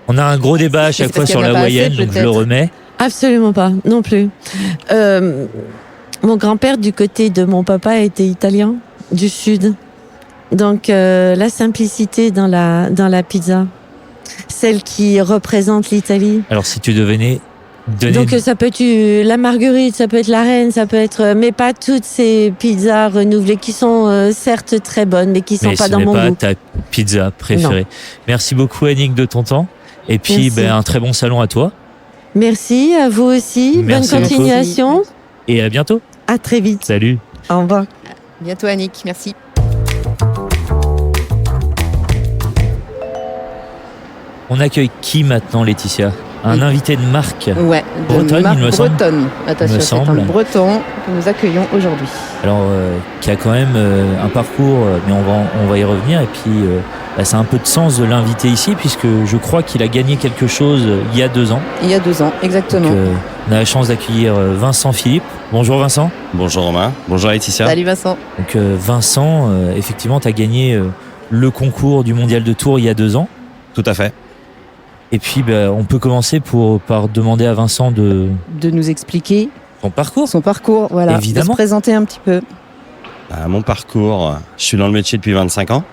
On a un gros débat à chaque fois sur la moyenne, donc je le remets. Absolument pas, non plus. Mon grand-père du côté de mon papa était italien, du sud. Donc la simplicité dans la pizza, celle qui représente l'Italie. Alors si tu devenais donner... Donc ça peut être la marguerite, ça peut être la reine, ça peut être, mais pas toutes ces pizzas renouvelées qui sont certes très bonnes, mais qui sont pas dans mon goût. Mais ce n'est pas ta pizza préférée. Non. Merci beaucoup Annick de ton temps. Et puis un très bon salon à toi. Merci à vous aussi. Merci bonne continuation. Beaucoup. Et à bientôt. À très vite. Salut. Au revoir. À bientôt Annick, merci. On accueille qui maintenant, Laetitia? Un invité de marque. Ouais, bretonne, il me semble. Bretonne. Attention, c'est un breton que nous accueillons aujourd'hui. Alors, qui a quand même un parcours, mais on va y revenir. Et puis, ça a un peu de sens de l'inviter ici, puisque je crois qu'il a gagné quelque chose il y a 2 ans. Il y a 2 ans, exactement. Donc, on a la chance d'accueillir Vincent Philippe. Bonjour Vincent. Bonjour Romain. Bonjour Laetitia. Salut Vincent. Donc Vincent, effectivement, tu as gagné le concours du Mondial de Tours il y a 2 ans. Tout à fait. Et puis, on peut commencer par demander à Vincent de nous expliquer son parcours. son parcours, voilà, Évidemment. de se présenter un petit peu. Mon parcours, je suis dans le métier depuis 25 ans.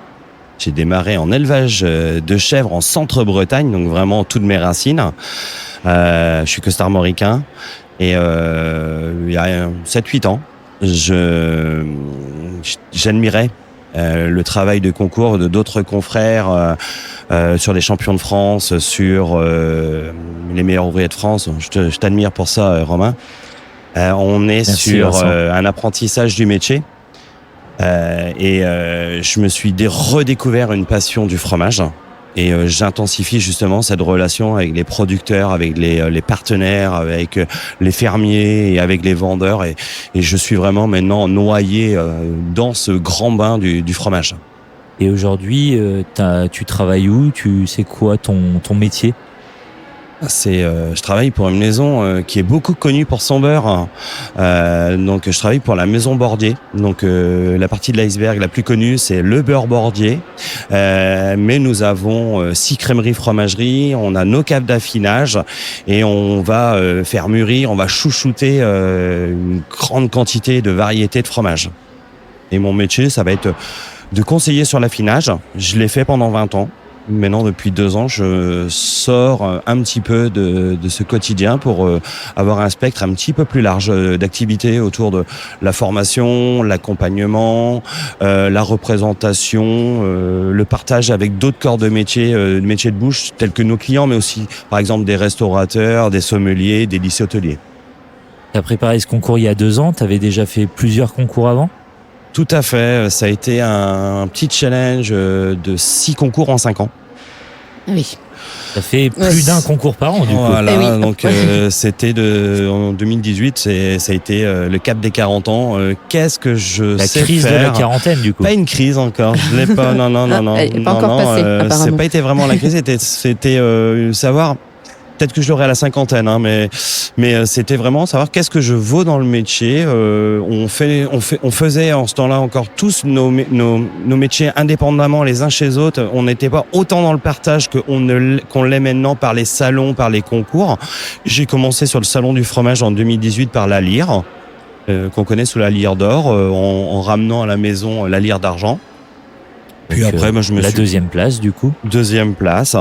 J'ai démarré en élevage de chèvres en centre-Bretagne, donc vraiment toutes mes racines. Je suis costarmoricain et il y a 7-8 ans, j'admirais le travail de concours de d'autres confrères sur les champions de France, sur les meilleurs ouvriers de France. Je t'admire pour ça, Romain. On est Merci, sur Vincent. un apprentissage du métier. Je me suis redécouvert une passion du fromage et j'intensifie justement cette relation avec les producteurs, avec les partenaires, avec les fermiers et avec les vendeurs et je suis vraiment maintenant noyé dans ce grand bain du fromage. Et aujourd'hui, tu travailles où? C'est quoi ton métier? Je travaille pour une maison qui est beaucoup connue pour son beurre. Donc, je travaille pour la maison Bordier. Donc, la partie de l'iceberg la plus connue, c'est le beurre Bordier. Mais nous avons 6 crèmeries fromageries. On a nos caves d'affinage et on va faire mûrir, on va chouchouter une grande quantité de variétés de fromages. Et mon métier, ça va être de conseiller sur l'affinage. Je l'ai fait pendant 20 ans. Maintenant, depuis 2 ans, je sors un petit peu de ce quotidien pour avoir un spectre un petit peu plus large d'activités autour de la formation, l'accompagnement, la représentation, le partage avec d'autres corps de métiers de bouche, tels que nos clients, mais aussi, par exemple, des restaurateurs, des sommeliers, des lycées hôteliers. Tu as préparé ce concours il y a 2 ans. Tu avais déjà fait plusieurs concours avant? Tout à fait. Ça a été un petit challenge de 6 concours en 5 ans. Oui. Ça fait plus Ouais. d'un concours par an, du coup. Voilà, Eh oui. donc c'était en 2018, ça a été le cap des 40 ans. Qu'est-ce que je La sais crise de faire? la quarantaine, du coup. Pas une crise encore, je l'ai pas. Non. Elle est pas Non, encore passée, c'est apparemment. pas été vraiment la crise. C'était savoir. Peut-être que je l'aurai à la cinquantaine, hein, mais c'était vraiment savoir qu'est-ce que je vaux dans le métier. On faisait en ce temps-là encore tous nos métiers indépendamment les uns chez les autres. On n'était pas autant dans le partage qu'on l'est maintenant par les salons, par les concours. J'ai commencé sur le salon du fromage en 2018 par la lyre, qu'on connaît sous la lyre d'or, en ramenant à la maison la lyre d'argent. Puis Donc, après, moi, je me la suis... deuxième place, du coup. Deuxième place.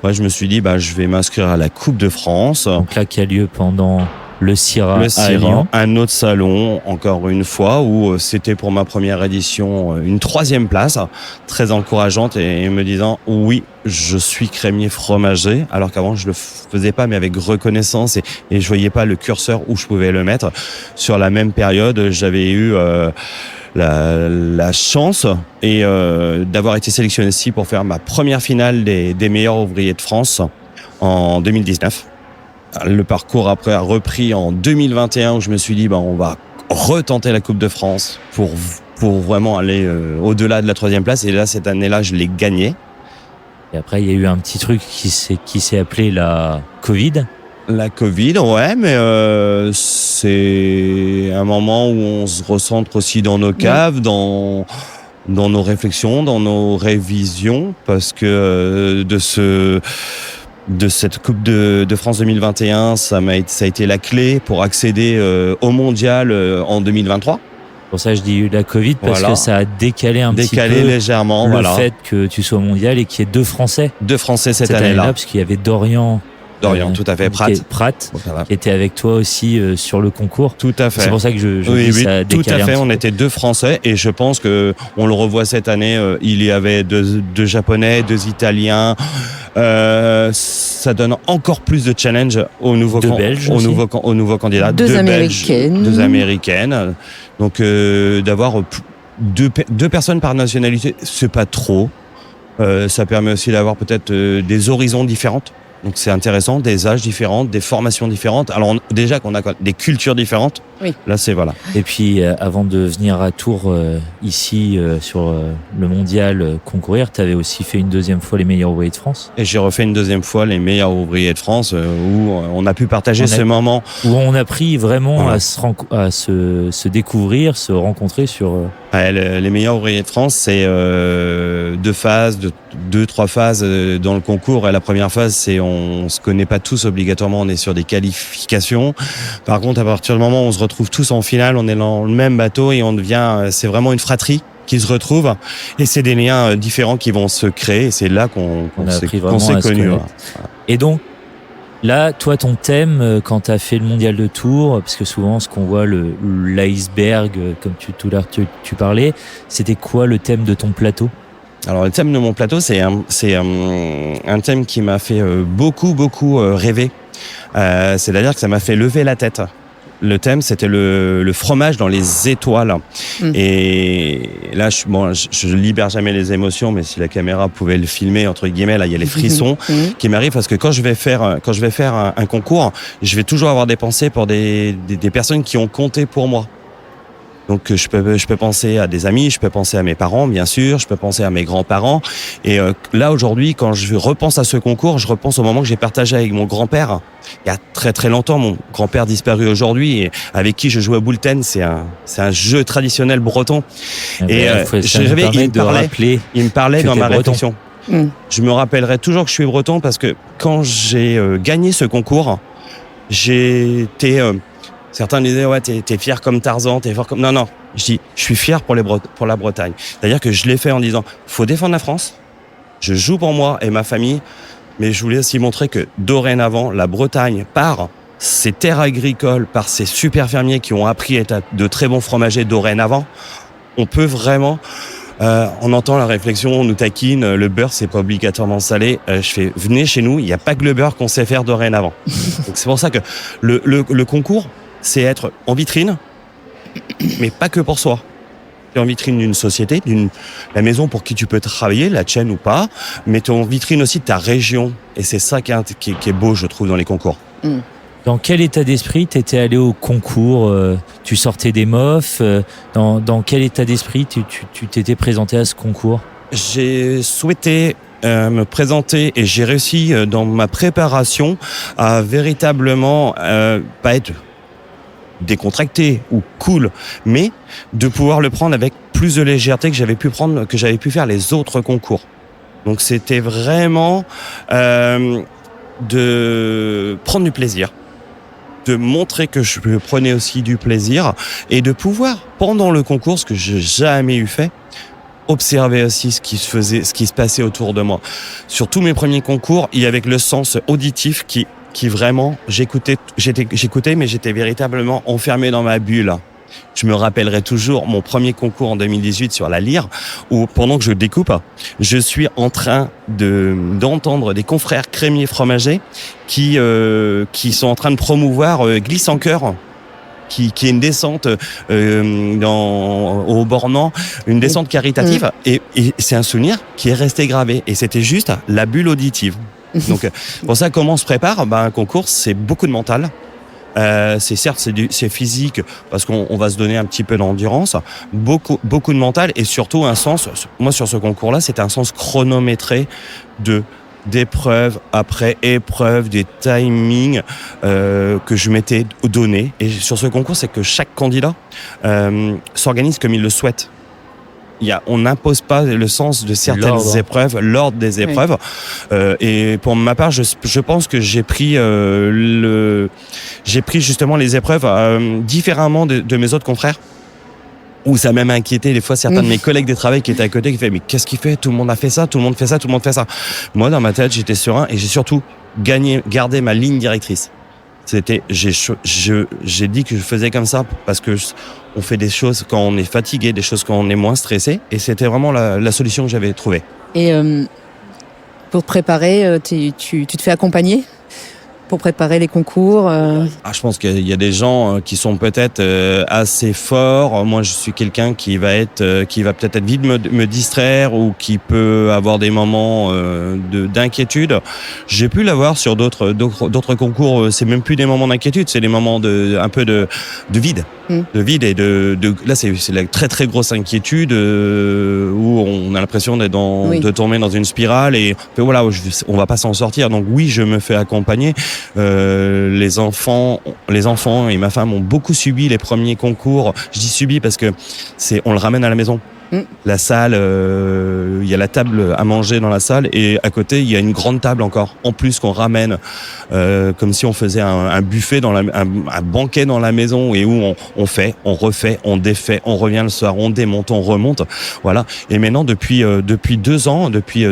Moi, je me suis dit, je vais m'inscrire à la Coupe de France. Donc là, qui a lieu pendant le CIRA Le à CIRA, Lyon. un autre salon, encore une fois, où c'était pour ma première édition une 3e place, très encourageante et me disant, oui, je suis crémier fromager, alors qu'avant, je le faisais pas, mais avec reconnaissance et je voyais pas le curseur où je pouvais le mettre. Sur la même période, j'avais eu la chance et d'avoir été sélectionné ici pour faire ma première finale des meilleurs ouvriers de France en 2019. Le parcours après a repris en 2021 où je me suis dit on va retenter la Coupe de France pour vraiment aller au-delà de la 3e place et là cette année-là je l'ai gagnée. Et après, il y a eu un petit truc qui s'est appelé la Covid. La Covid, ouais, mais c'est un moment où on se recentre aussi dans nos caves, dans nos réflexions, dans nos révisions, parce que de cette Coupe de France 2021, ça a été la clé pour accéder au Mondial en 2023. Pour ça, je dis la Covid, parce Voilà. que ça a décalé un petit peu légèrement, le voilà. fait que tu sois au mondial et qu'il y ait 2 Français 2 Français cette année-là, année-là. parce qu'il y avait Dorian, Tout à fait, Pratt. Voilà. qui était avec toi aussi sur le concours. Tout à fait. C'est pour ça que je Oui, dis ça a tout décalé à un fait. petit On peu. était 2 Français et je pense que on le revoit cette année. Il y avait 2 Japonais, 2 Italiens. Ça donne encore plus de challenge aux nouveaux Belges aussi. aux nouveaux candidats. 2 Américaines. 2 Américaines. Donc d'avoir 2 personnes par nationalité, c'est pas trop. Ça permet aussi d'avoir peut-être des horizons différentes. Donc c'est intéressant, des âges différents, des formations différentes. Alors déjà qu'on a des cultures différentes. Oui. Là c'est voilà. Et puis, avant de venir à Tours, ici, sur le mondial, concourir, tu avais aussi fait une 2e fois les meilleurs ouvriers de France, Et j'ai refait une 2e fois les meilleurs ouvriers de France où on a pu partager ce moment. où on a appris vraiment Voilà. à se découvrir, se rencontrer sur... Les meilleurs ouvriers de France, c'est 2 phases, 2-3 phases dans le concours. Et la première phase, c'est on se connaît pas tous obligatoirement, on est sur des qualifications. Par contre, à partir du moment où on se retrouve tous en finale, on est dans le même bateau et on devient, c'est vraiment une fratrie qui se retrouve, et c'est des liens différents qui vont se créer, et c'est là qu'on s'est connus. Et donc, là, toi, ton thème, quand tu as fait le mondial de Tours, parce que souvent, ce qu'on voit, l'iceberg, comme tout à l'heure tu parlais, c'était quoi le thème de ton plateau ? Alors, le thème de mon plateau, c'est un thème qui m'a fait beaucoup rêver. C'est-à-dire que ça m'a fait lever la tête. Le thème, c'était le fromage dans les étoiles. Et là, je libère jamais les émotions, mais si la caméra pouvait le filmer, entre guillemets, là, il y a les frissons qui m'arrivent, parce que quand je vais faire un concours, je vais toujours avoir des pensées pour des personnes qui ont compté pour moi. Donc je peux penser à des amis, je peux penser à mes parents, bien sûr, je peux penser à mes grands-parents. Et là, aujourd'hui, quand je repense à ce concours, je repense au moment que j'ai partagé avec mon grand-père il y a très très longtemps. Mon grand-père disparu aujourd'hui, et avec qui je jouais au boule-ten. C'est un jeu traditionnel breton. Et il me parlait dans ma réflexion. Je me rappellerai toujours que je suis breton, parce que quand j'ai gagné ce concours, j'étais... Certains disaient, ouais, t'es fier comme Tarzan, t'es fort comme... Non, je dis, je suis fier pour la Bretagne. C'est-à-dire que je l'ai fait en disant, faut défendre la France, je joue pour moi et ma famille, mais je voulais aussi montrer que dorénavant, la Bretagne, par ses terres agricoles, par ses super fermiers qui ont appris à être de très bons fromagers dorénavant, on peut vraiment... on entend la réflexion, on nous taquine, le beurre c'est pas obligatoirement salé. Je fais, venez chez nous, il n'y a pas que le beurre qu'on sait faire dorénavant. Donc c'est pour ça que le concours, c'est être en vitrine, mais pas que pour soi. Tu es en vitrine d'une société, la maison pour qui tu peux travailler, la tienne ou pas, mais tu es en vitrine aussi de ta région. Et c'est ça qui est beau, je trouve, dans les concours. Dans quel état d'esprit t'étais allé au concours ? Tu sortais des MOF ? Dans quel état d'esprit tu t'étais présenté à ce concours ? J'ai souhaité me présenter, et j'ai réussi dans ma préparation à véritablement pas être décontracté ou cool, mais de pouvoir le prendre avec plus de légèreté que j'avais pu faire les autres concours. Donc c'était vraiment de prendre du plaisir, de montrer que je prenais aussi du plaisir, et de pouvoir, pendant le concours, ce que j'ai jamais eu fait, observer aussi ce qui se passait autour de moi. Sur tous mes premiers concours, il y avait le sens auditif qui vraiment, j'écoutais, mais j'étais véritablement enfermé dans ma bulle. Je me rappellerai toujours mon premier concours en 2018 sur la lyre, où pendant que je découpe, je suis en train d'entendre des confrères crémiers fromagers qui sont en train de promouvoir Glisse en cœur, qui est une descente au Bornand, une descente caritative, et c'est un souvenir qui est resté gravé, et c'était juste la bulle auditive. Donc pour ça, comment on se prépare ? Un concours, c'est beaucoup de mental. C'est physique, parce qu'on va se donner un petit peu d'endurance, beaucoup de mental, et surtout un sens. Moi, sur ce concours-là, c'était un sens chronométré d'épreuve après épreuve, des timings que je m'étais donné. Et sur ce concours, c'est que chaque candidat s'organise comme il le souhaite. On n'impose pas le sens de certaines épreuves, l'ordre des épreuves. Et pour ma part, je pense que j'ai pris justement les épreuves différemment de mes autres confrères. Où ça m'a même inquiété des fois certains de mes collègues de travail qui étaient à côté, qui fait, mais qu'est-ce qu'il fait ? Tout le monde a fait ça, tout le monde fait ça, tout le monde fait ça. Moi, dans ma tête, j'étais serein, et j'ai surtout gardé ma ligne directrice. J'ai dit que je faisais comme ça parce que on fait des choses quand on est fatigué, des choses quand on est moins stressé, et c'était vraiment la solution que j'avais trouvée. Et pour te préparer, tu te fais accompagner pour préparer les concours Je pense qu'il y a des gens qui sont peut-être assez forts. Moi, je suis quelqu'un qui va peut-être être vite me distraire, ou qui peut avoir des moments d'inquiétude. J'ai pu l'avoir sur d'autres concours. C'est même plus des moments d'inquiétude, c'est des moments un peu de vide. De vide, et là c'est la très très grosse inquiétude où on a l'impression de tomber dans une spirale, et voilà, on va pas s'en sortir. Donc oui, je me fais accompagner. Les enfants et ma femme ont beaucoup subi les premiers concours. Je dis subi parce que on le ramène à la maison. La salle, il y a la table à manger dans la salle et à côté, il y a une grande table encore, en plus qu'on ramène, comme si on faisait un buffet, un banquet dans la maison et où on fait, on refait, on défait, on revient le soir, on démonte, on remonte. Voilà. Et maintenant, depuis 2 ans, depuis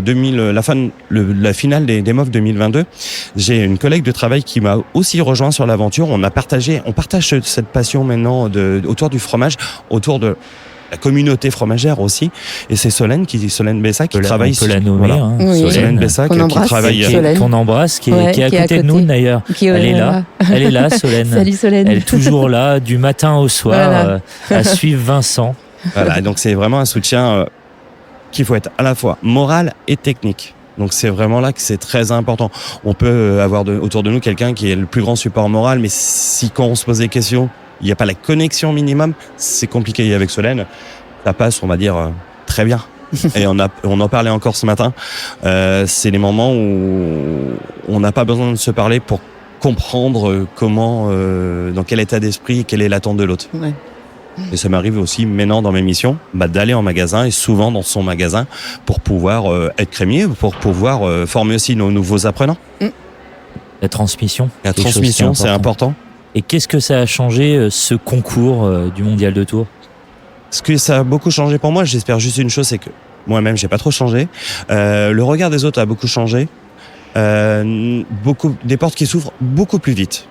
la finale des MOF 2022, j'ai une collègue de travail qui m'a aussi rejoint sur l'aventure. On partage cette passion maintenant autour du fromage, autour de la communauté fromagère aussi, et c'est Solène Bessac qui travaille. On peut la nommer, voilà. Oui. Solène Bessac qui travaille, Solène. qu'on embrasse, qui est à côté de nous d'ailleurs. Elle est là, Solène. Salut Solène. Elle est toujours là, du matin au soir, Voilà. à suivre Vincent. Voilà, donc c'est vraiment un soutien qu'il faut être à la fois moral et technique. Donc c'est vraiment là que c'est très important. On peut avoir autour de nous quelqu'un qui est le plus grand support moral, mais si quand on se pose des questions, il n'y a pas la connexion minimum, c'est compliqué. Et avec Solène, ça passe, on va dire, très bien. Et on en parlait encore ce matin. C'est les moments où on n'a pas besoin de se parler pour comprendre comment, dans quel état d'esprit, quelle est l'attente de l'autre. Ouais. Et ça m'arrive aussi maintenant dans mes missions, d'aller en magasin et souvent dans son magasin pour pouvoir être crémier, pour pouvoir former aussi nos nouveaux apprenants. La transmission. La transmission, c'est important. Et qu'est-ce que ça a changé, ce concours du Mondial de Tours ? Ce que ça a beaucoup changé pour moi, j'espère juste une chose, c'est que moi-même, j'ai pas trop changé. Le regard des autres a beaucoup changé. Des portes qui s'ouvrent beaucoup plus vite.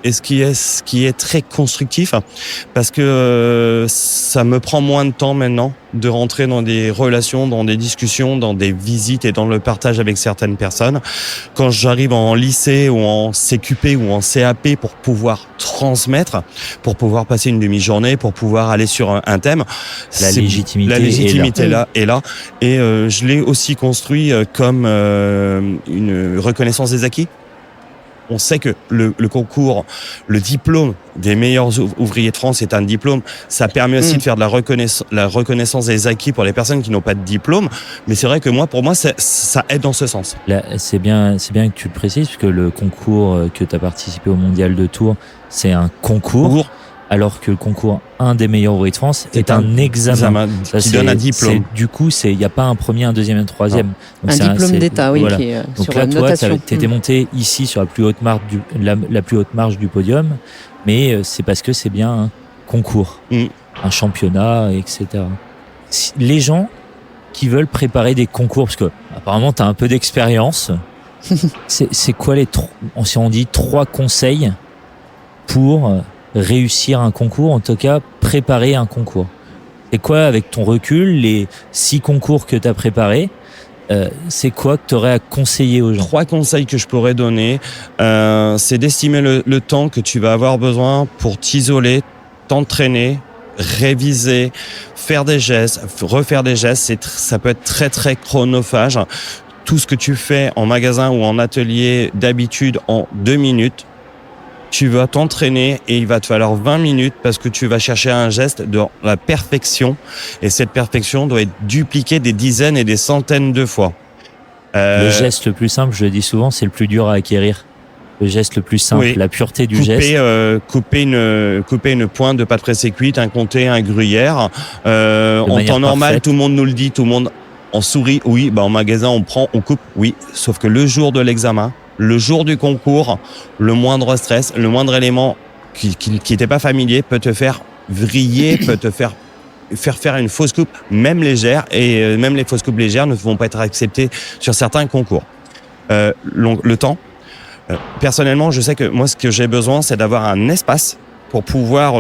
Et ce qui est très constructif, parce que ça me prend moins de temps maintenant de rentrer dans des relations, dans des discussions, dans des visites et dans le partage avec certaines personnes. Quand j'arrive en lycée ou en CQP ou en CAP pour pouvoir transmettre, pour pouvoir passer une demi-journée, pour pouvoir aller sur un thème, la légitimité est là. Et je l'ai aussi construit comme une reconnaissance des acquis. On sait que le concours, le diplôme des meilleurs ouvriers de France est un diplôme. Ça permet aussi de faire de la reconnaissance des acquis pour les personnes qui n'ont pas de diplôme. Mais c'est vrai que pour moi, ça aide dans ce sens. Là, c'est bien que tu le précises, parce que le concours que tu as participé au Mondial de Tours, c'est un concours. Alors que le concours un des meilleurs ouvriers de France est un examen qui donne un diplôme. Du coup, il n'y a pas un premier, un deuxième et un troisième. Donc un diplôme d'État, oui, voilà. qui est donc sur là, une toi, notation. tu étais monté ici sur la plus haute marge du podium, mais c'est parce que c'est bien un concours, un championnat, etc. Les gens qui veulent préparer des concours, parce que apparemment, tu as un peu d'expérience, c'est quoi si on dit 3 conseils pour réussir un concours, en tout cas préparer un concours? C'est quoi, avec ton recul, les 6 concours que tu as préparés, c'est quoi que tu aurais à conseiller aux gens? 3 conseils que je pourrais donner, c'est d'estimer le temps que tu vas avoir besoin pour t'isoler, t'entraîner, réviser, faire des gestes, refaire des gestes. Ça peut être très très chronophage. Tout ce que tu fais en magasin ou en atelier d'habitude en 2 minutes, tu vas t'entraîner et il va te falloir 20 minutes parce que tu vas chercher un geste de la perfection et cette perfection doit être dupliquée des dizaines et des centaines de fois. Le geste le plus simple, je le dis souvent, c'est le plus dur à acquérir. Le geste le plus simple, oui. La pureté du geste. Couper une pointe de pâte pressée cuite, un comté, un gruyère. En temps normal, parfaite. Tout le monde nous le dit, tout le monde en sourit. Oui, en magasin, on prend, on coupe. Oui, sauf que le jour de l'examen, le jour du concours, le moindre stress, le moindre élément qui n'était pas familier peut te faire vriller, peut te faire faire une fausse coupe, même légère, et même les fausses coupes légères ne vont pas être acceptées sur certains concours. Le temps. Personnellement, je sais que moi, ce que j'ai besoin, c'est d'avoir un espace pour pouvoir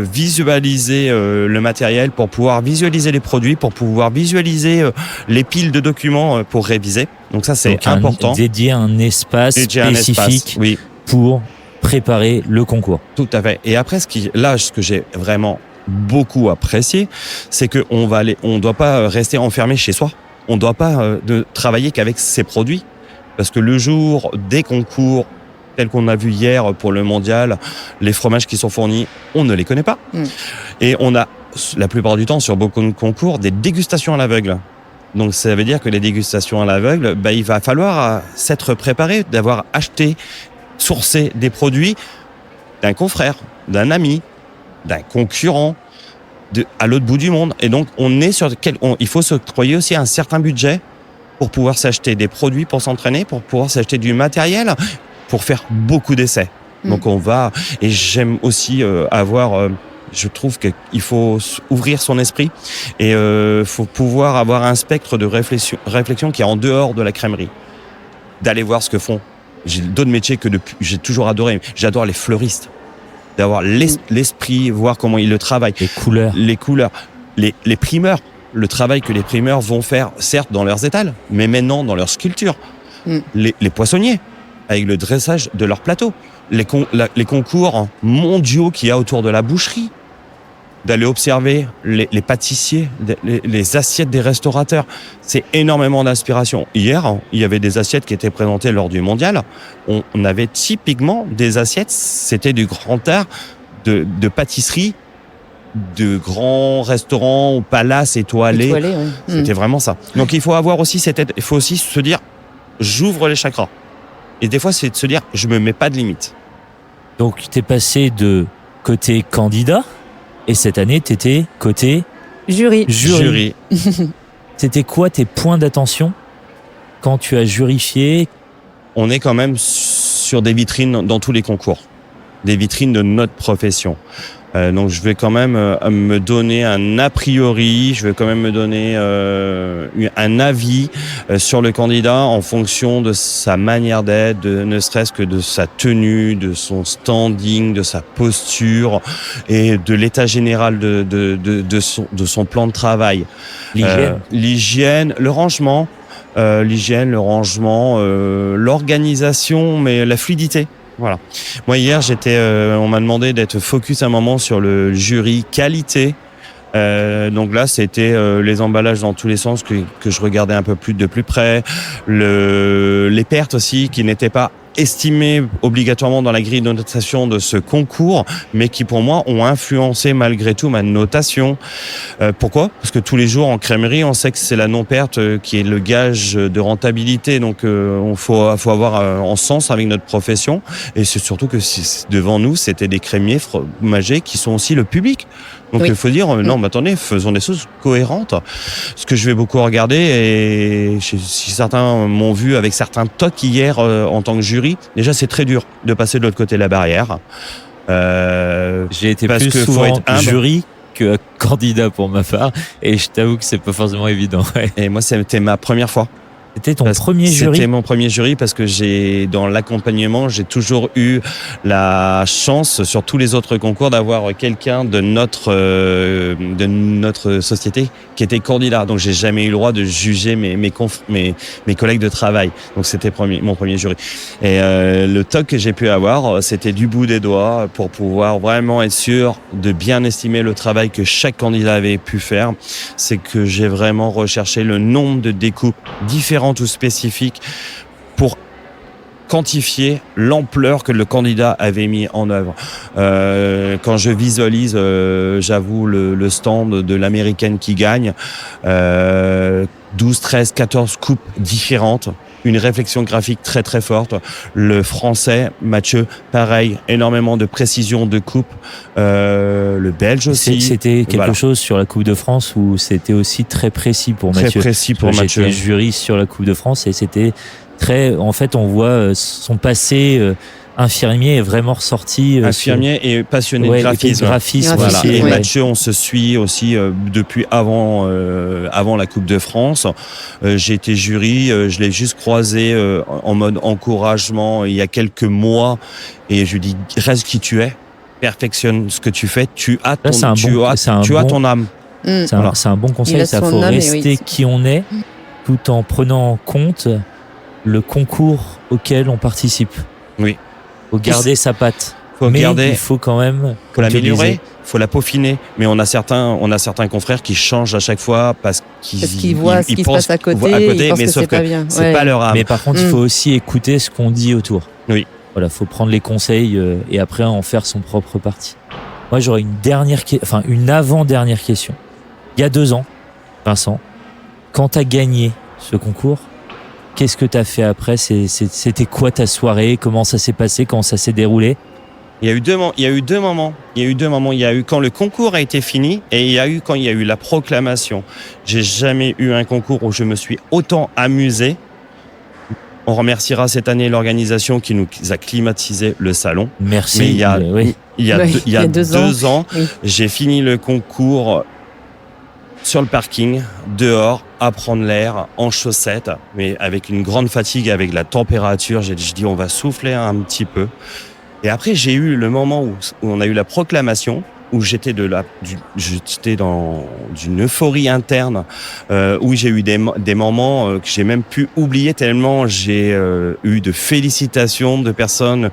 visualiser le matériel, pour pouvoir visualiser les produits, pour pouvoir visualiser les piles de documents pour réviser. Donc ça, c'est important. Dédier un espace spécifique pour préparer le concours. Tout à fait. Et après, ce que j'ai vraiment beaucoup apprécié, c'est qu'on doit pas rester enfermé chez soi. On doit pas travailler qu'avec ses produits. Parce que le jour des concours, tel qu'on a vu hier pour le mondial, les fromages qui sont fournis, on ne les connaît pas. Et on a, la plupart du temps, sur beaucoup de concours, des dégustations à l'aveugle. Donc ça veut dire que les dégustations à l'aveugle, il va falloir s'être préparé, d'avoir acheté, sourcé des produits d'un confrère, d'un ami, d'un concurrent, à l'autre bout du monde. Et donc, il faut s'octroyer aussi un certain budget pour pouvoir s'acheter des produits pour s'entraîner, pour pouvoir s'acheter du matériel, pour faire beaucoup d'essais. Donc et j'aime aussi je trouve qu'il faut ouvrir son esprit et faut pouvoir avoir un spectre de réflexion qui est en dehors de la crèmerie. D'aller voir ce que font. J'ai d'autres métiers que j'ai toujours adoré. J'adore les fleuristes. D'avoir l'esprit, voir comment ils le travaillent. Les couleurs. Les primeurs. Le travail que les primeurs vont faire, certes dans leurs étals, mais maintenant dans leurs sculptures. Les poissonniers, avec le dressage de leurs plateaux. Les concours mondiaux qu'il y a autour de la boucherie. D'aller observer les pâtissiers, les assiettes des restaurateurs. C'est énormément d'inspiration. Hier, il y avait des assiettes qui étaient présentées lors du mondial. On avait typiquement des assiettes, c'était du grand art de pâtisserie, de grands restaurants, palaces étoilés. C'était vraiment ça. Donc il faut avoir aussi il faut aussi se dire, j'ouvre les chakras. Et des fois, c'est de se dire, je me mets pas de limite. Donc t'es passé de côté candidat. Et cette année, tu étais côté jury. C'était quoi tes points d'attention quand tu as jurifié? On est quand même sur des vitrines dans tous les concours. Des vitrines de notre profession. Donc je vais quand même me donner un a priori, je vais quand même me donner un avis sur le candidat en fonction de sa manière d'être, ne serait-ce que de sa tenue, de son standing, de sa posture et de l'état général de son plan de travail. L'hygiène, le rangement, l'organisation, mais la fluidité. Voilà. Moi hier on m'a demandé d'être focus un moment sur le jury qualité. Donc là c'était les emballages dans tous les sens que je regardais un peu de plus près, les pertes aussi qui n'étaient pas estimées obligatoirement dans la grille de notation de ce concours, mais qui pour moi ont influencé malgré tout ma notation. Pourquoi ? Parce que tous les jours en crèmerie, on sait que c'est la non-perte qui est le gage de rentabilité. Donc il faut avoir en sens avec notre profession. Et c'est surtout que devant nous, c'était des crémiers fromagers qui sont aussi le public. Donc il faut dire, non, mais attendez, faisons des choses cohérentes. Ce que je vais beaucoup regarder, et si certains m'ont vu avec certains tocs hier en tant que jury, déjà c'est très dur de passer de l'autre côté de la barrière. J'ai été plus souvent jury que candidat pour ma part, et je t'avoue que c'est pas forcément évident. Ouais. Et moi, c'était ma première fois. C'était ton premier jury ? C'était mon premier jury parce que dans l'accompagnement, j'ai toujours eu la chance sur tous les autres concours d'avoir quelqu'un de notre société qui était candidat. Donc j'ai jamais eu le droit de juger mes collègues de travail. Donc c'était mon premier jury. Et le toc que j'ai pu avoir, c'était du bout des doigts pour pouvoir vraiment être sûr de bien estimer le travail que chaque candidat avait pu faire. C'est que j'ai vraiment recherché le nombre de découpes différentes ou spécifiques pour quantifier l'ampleur que le candidat avait mis en œuvre. Quand je visualise, j'avoue, le stand de l'américaine qui gagne, 12, 13, 14 coupes différentes, une réflexion graphique très très forte. Le français, Mathieu, pareil, énormément de précision de coupe. Le belge aussi. C'était quelque chose sur la Coupe de France où c'était aussi très précis pour Mathieu. Très précis pour Mathieu. J'étais jury sur la Coupe de France et c'était très... En fait, on voit son passé... infirmier est vraiment ressorti. Infirmier et passionné de graphisme. Voilà. Et Mathieu, on se suit aussi depuis avant la Coupe de France. J'ai été jury, je l'ai juste croisé en mode encouragement il y a quelques mois et je lui dis reste qui tu es, perfectionne ce que tu fais, tu as ton âme. C'est un bon conseil, ça faut rester qui on est tout en prenant en compte le concours auquel on participe. Oui. Faut garder sa patte. Il faut quand même... Faut l'améliorer, faut la peaufiner. Mais on a certains confrères qui changent à chaque fois parce qu'ils voient ce qui se passe à côté, mais sauf que c'est pas leur âme. Mais par contre, il faut aussi écouter ce qu'on dit autour. Oui. Voilà, faut prendre les conseils et après en faire son propre parti. Moi, j'aurais une avant-dernière question. Il y a 2 ans, Vincent, quand tu as gagné ce concours, qu'est-ce que tu as fait après ? C'était quoi ta soirée ? Comment ça s'est passé ? Comment ça s'est déroulé ? Il y a eu deux moments. Il y a eu quand le concours a été fini et il y a eu quand il y a eu la proclamation. J'ai jamais eu un concours où je me suis autant amusé. On remerciera cette année l'organisation qui nous a climatisé le salon. Merci. Mais il y a 2 ans, oui. j'ai fini le concours sur le parking, dehors, à prendre l'air, en chaussettes, mais avec une grande fatigue, avec la température. Je dis, on va souffler un petit peu. Et après, j'ai eu le moment où on a eu la proclamation, où j'étais dans d'une euphorie interne, où j'ai eu des moments que j'ai même pu oublier tellement j'ai eu de félicitations de personnes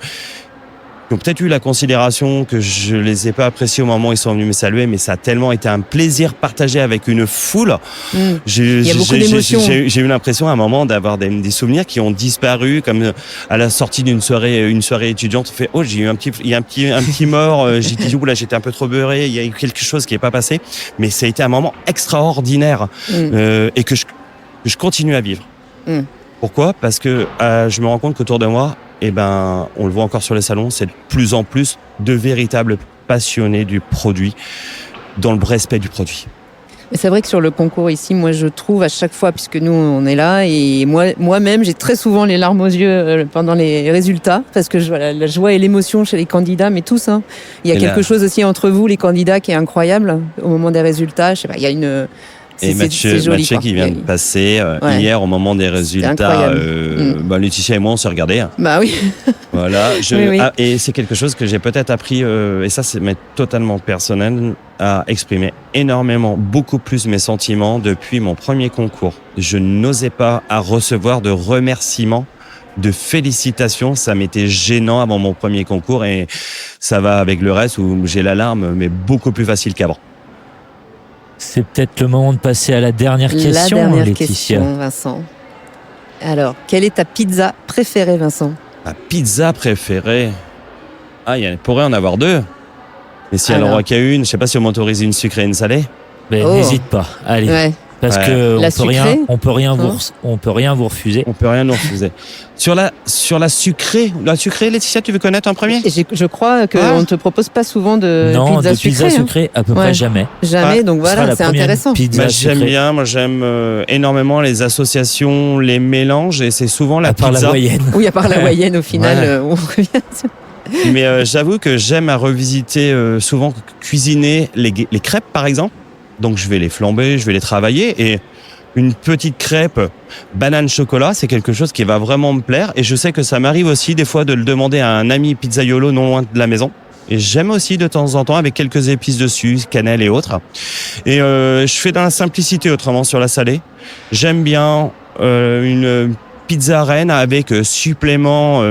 qui ont peut-être eu la considération que je les ai pas appréciés au moment où ils sont venus me saluer, mais ça a tellement été un plaisir partagé avec une foule. Il y a beaucoup d'émotions. J'ai eu l'impression à un moment d'avoir des souvenirs qui ont disparu, comme à la sortie d'une soirée étudiante. On fait, oh, il y a un petit mort. J'ai dit, oula, j'étais un peu trop beurré. Il y a eu quelque chose qui est pas passé, mais ça a été un moment extraordinaire et que je continue à vivre. Pourquoi ? Parce que je me rends compte qu'autour de moi, on le voit encore sur les salons, c'est de plus en plus de véritables passionnés du produit, dans le respect du produit. C'est vrai que sur le concours ici, moi je trouve à chaque fois, puisque nous on est là, et moi-même j'ai très souvent les larmes aux yeux pendant les résultats, parce que la joie et l'émotion chez les candidats, mais tous. Hein. Il y a quelque chose aussi entre vous, les candidats, qui est incroyable au moment des résultats. Je sais pas, il y a une... Et Mathieu qui vient de passer hier au moment des résultats. Laetitia et moi, on s'est regardés. Bah oui. Voilà. Oui. Et c'est quelque chose que j'ai peut-être appris, et ça c'est totalement personnel, à exprimer énormément, beaucoup plus mes sentiments depuis mon premier concours. Je n'osais pas à recevoir de remerciements, de félicitations. Ça m'était gênant avant mon premier concours et ça va avec le reste où j'ai la larme, mais beaucoup plus facile qu'avant. C'est peut-être le moment de passer à la dernière question, La dernière Laetitia. question, Vincent. Alors, quelle est ta pizza préférée, Vincent ? Ma pizza préférée. Il pourrait en avoir 2. Mais si elle en a qu'une, je ne sais pas si on m'autorise une sucrée et une salée. Mais n'hésite pas, allez. Ouais. Parce que on peut rien vous refuser. On peut rien nous refuser. Sur la sucrée, Laetitia, tu veux connaître en premier ? Je crois qu'on ne te propose pas souvent de pizza sucrée, à peu près jamais. Jamais, donc voilà, c'est intéressant. J'aime bien, j'aime énormément les associations, les mélanges, et c'est souvent la pizza. À part la moyenne. Oui, à part la moyenne, au final, on revient sur... Mais j'avoue que j'aime à revisiter, souvent cuisiner les crêpes, par exemple. Donc je vais les flamber, je vais les travailler, et une petite crêpe banane chocolat, c'est quelque chose qui va vraiment me plaire. Et je sais que ça m'arrive aussi des fois de le demander à un ami pizzaiolo non loin de la maison. Et j'aime aussi de temps en temps avec quelques épices dessus, cannelle et autres. Et je fais dans la simplicité autrement sur la salée. J'aime bien une pizza reine avec supplément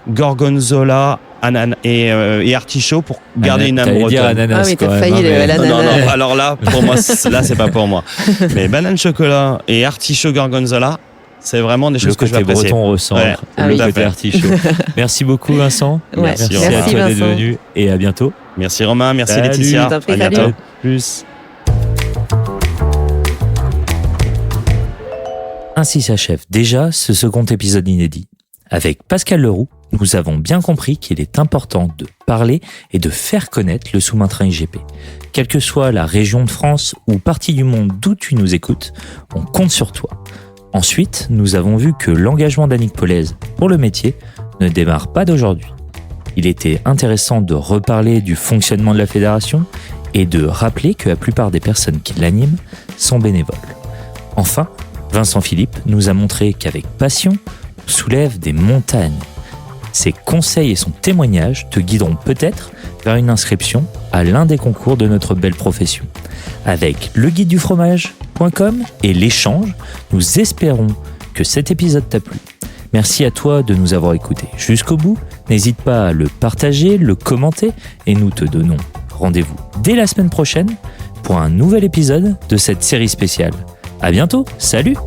gorgonzola et artichaut pour garder une âme bretonne. Dire ananas, oui, t'as quand failli même, l'ananas. Non, alors là, pour moi, c'est pas pour moi. Mais banane chocolat et artichaut gorgonzola, c'est vraiment des choses que je vais apprécier. Le côté breton ressent le côté artichaut. Merci beaucoup, Vincent. Merci à toi d'être venu et à bientôt. Merci Romain, merci Laetitia. À bientôt. Plus. Ainsi s'achève déjà ce second épisode inédit. Avec Pascal Leroux, nous avons bien compris qu'il est important de parler et de faire connaître le sous-marin IGP. Quelle que soit la région de France ou partie du monde d'où tu nous écoutes, on compte sur toi. Ensuite, nous avons vu que l'engagement d'Annick Polaise pour le métier ne démarre pas d'aujourd'hui. Il était intéressant de reparler du fonctionnement de la fédération et de rappeler que la plupart des personnes qui l'animent sont bénévoles. Enfin, Vincent Philippe nous a montré qu'avec passion, on soulève des montagnes. Ses conseils et son témoignage te guideront peut-être vers une inscription à l'un des concours de notre belle profession. Avec leguidedufromage.com et l'échange, nous espérons que cet épisode t'a plu. Merci à toi de nous avoir écoutés jusqu'au bout. N'hésite pas à le partager, le commenter et nous te donnons rendez-vous dès la semaine prochaine pour un nouvel épisode de cette série spéciale. À bientôt, salut!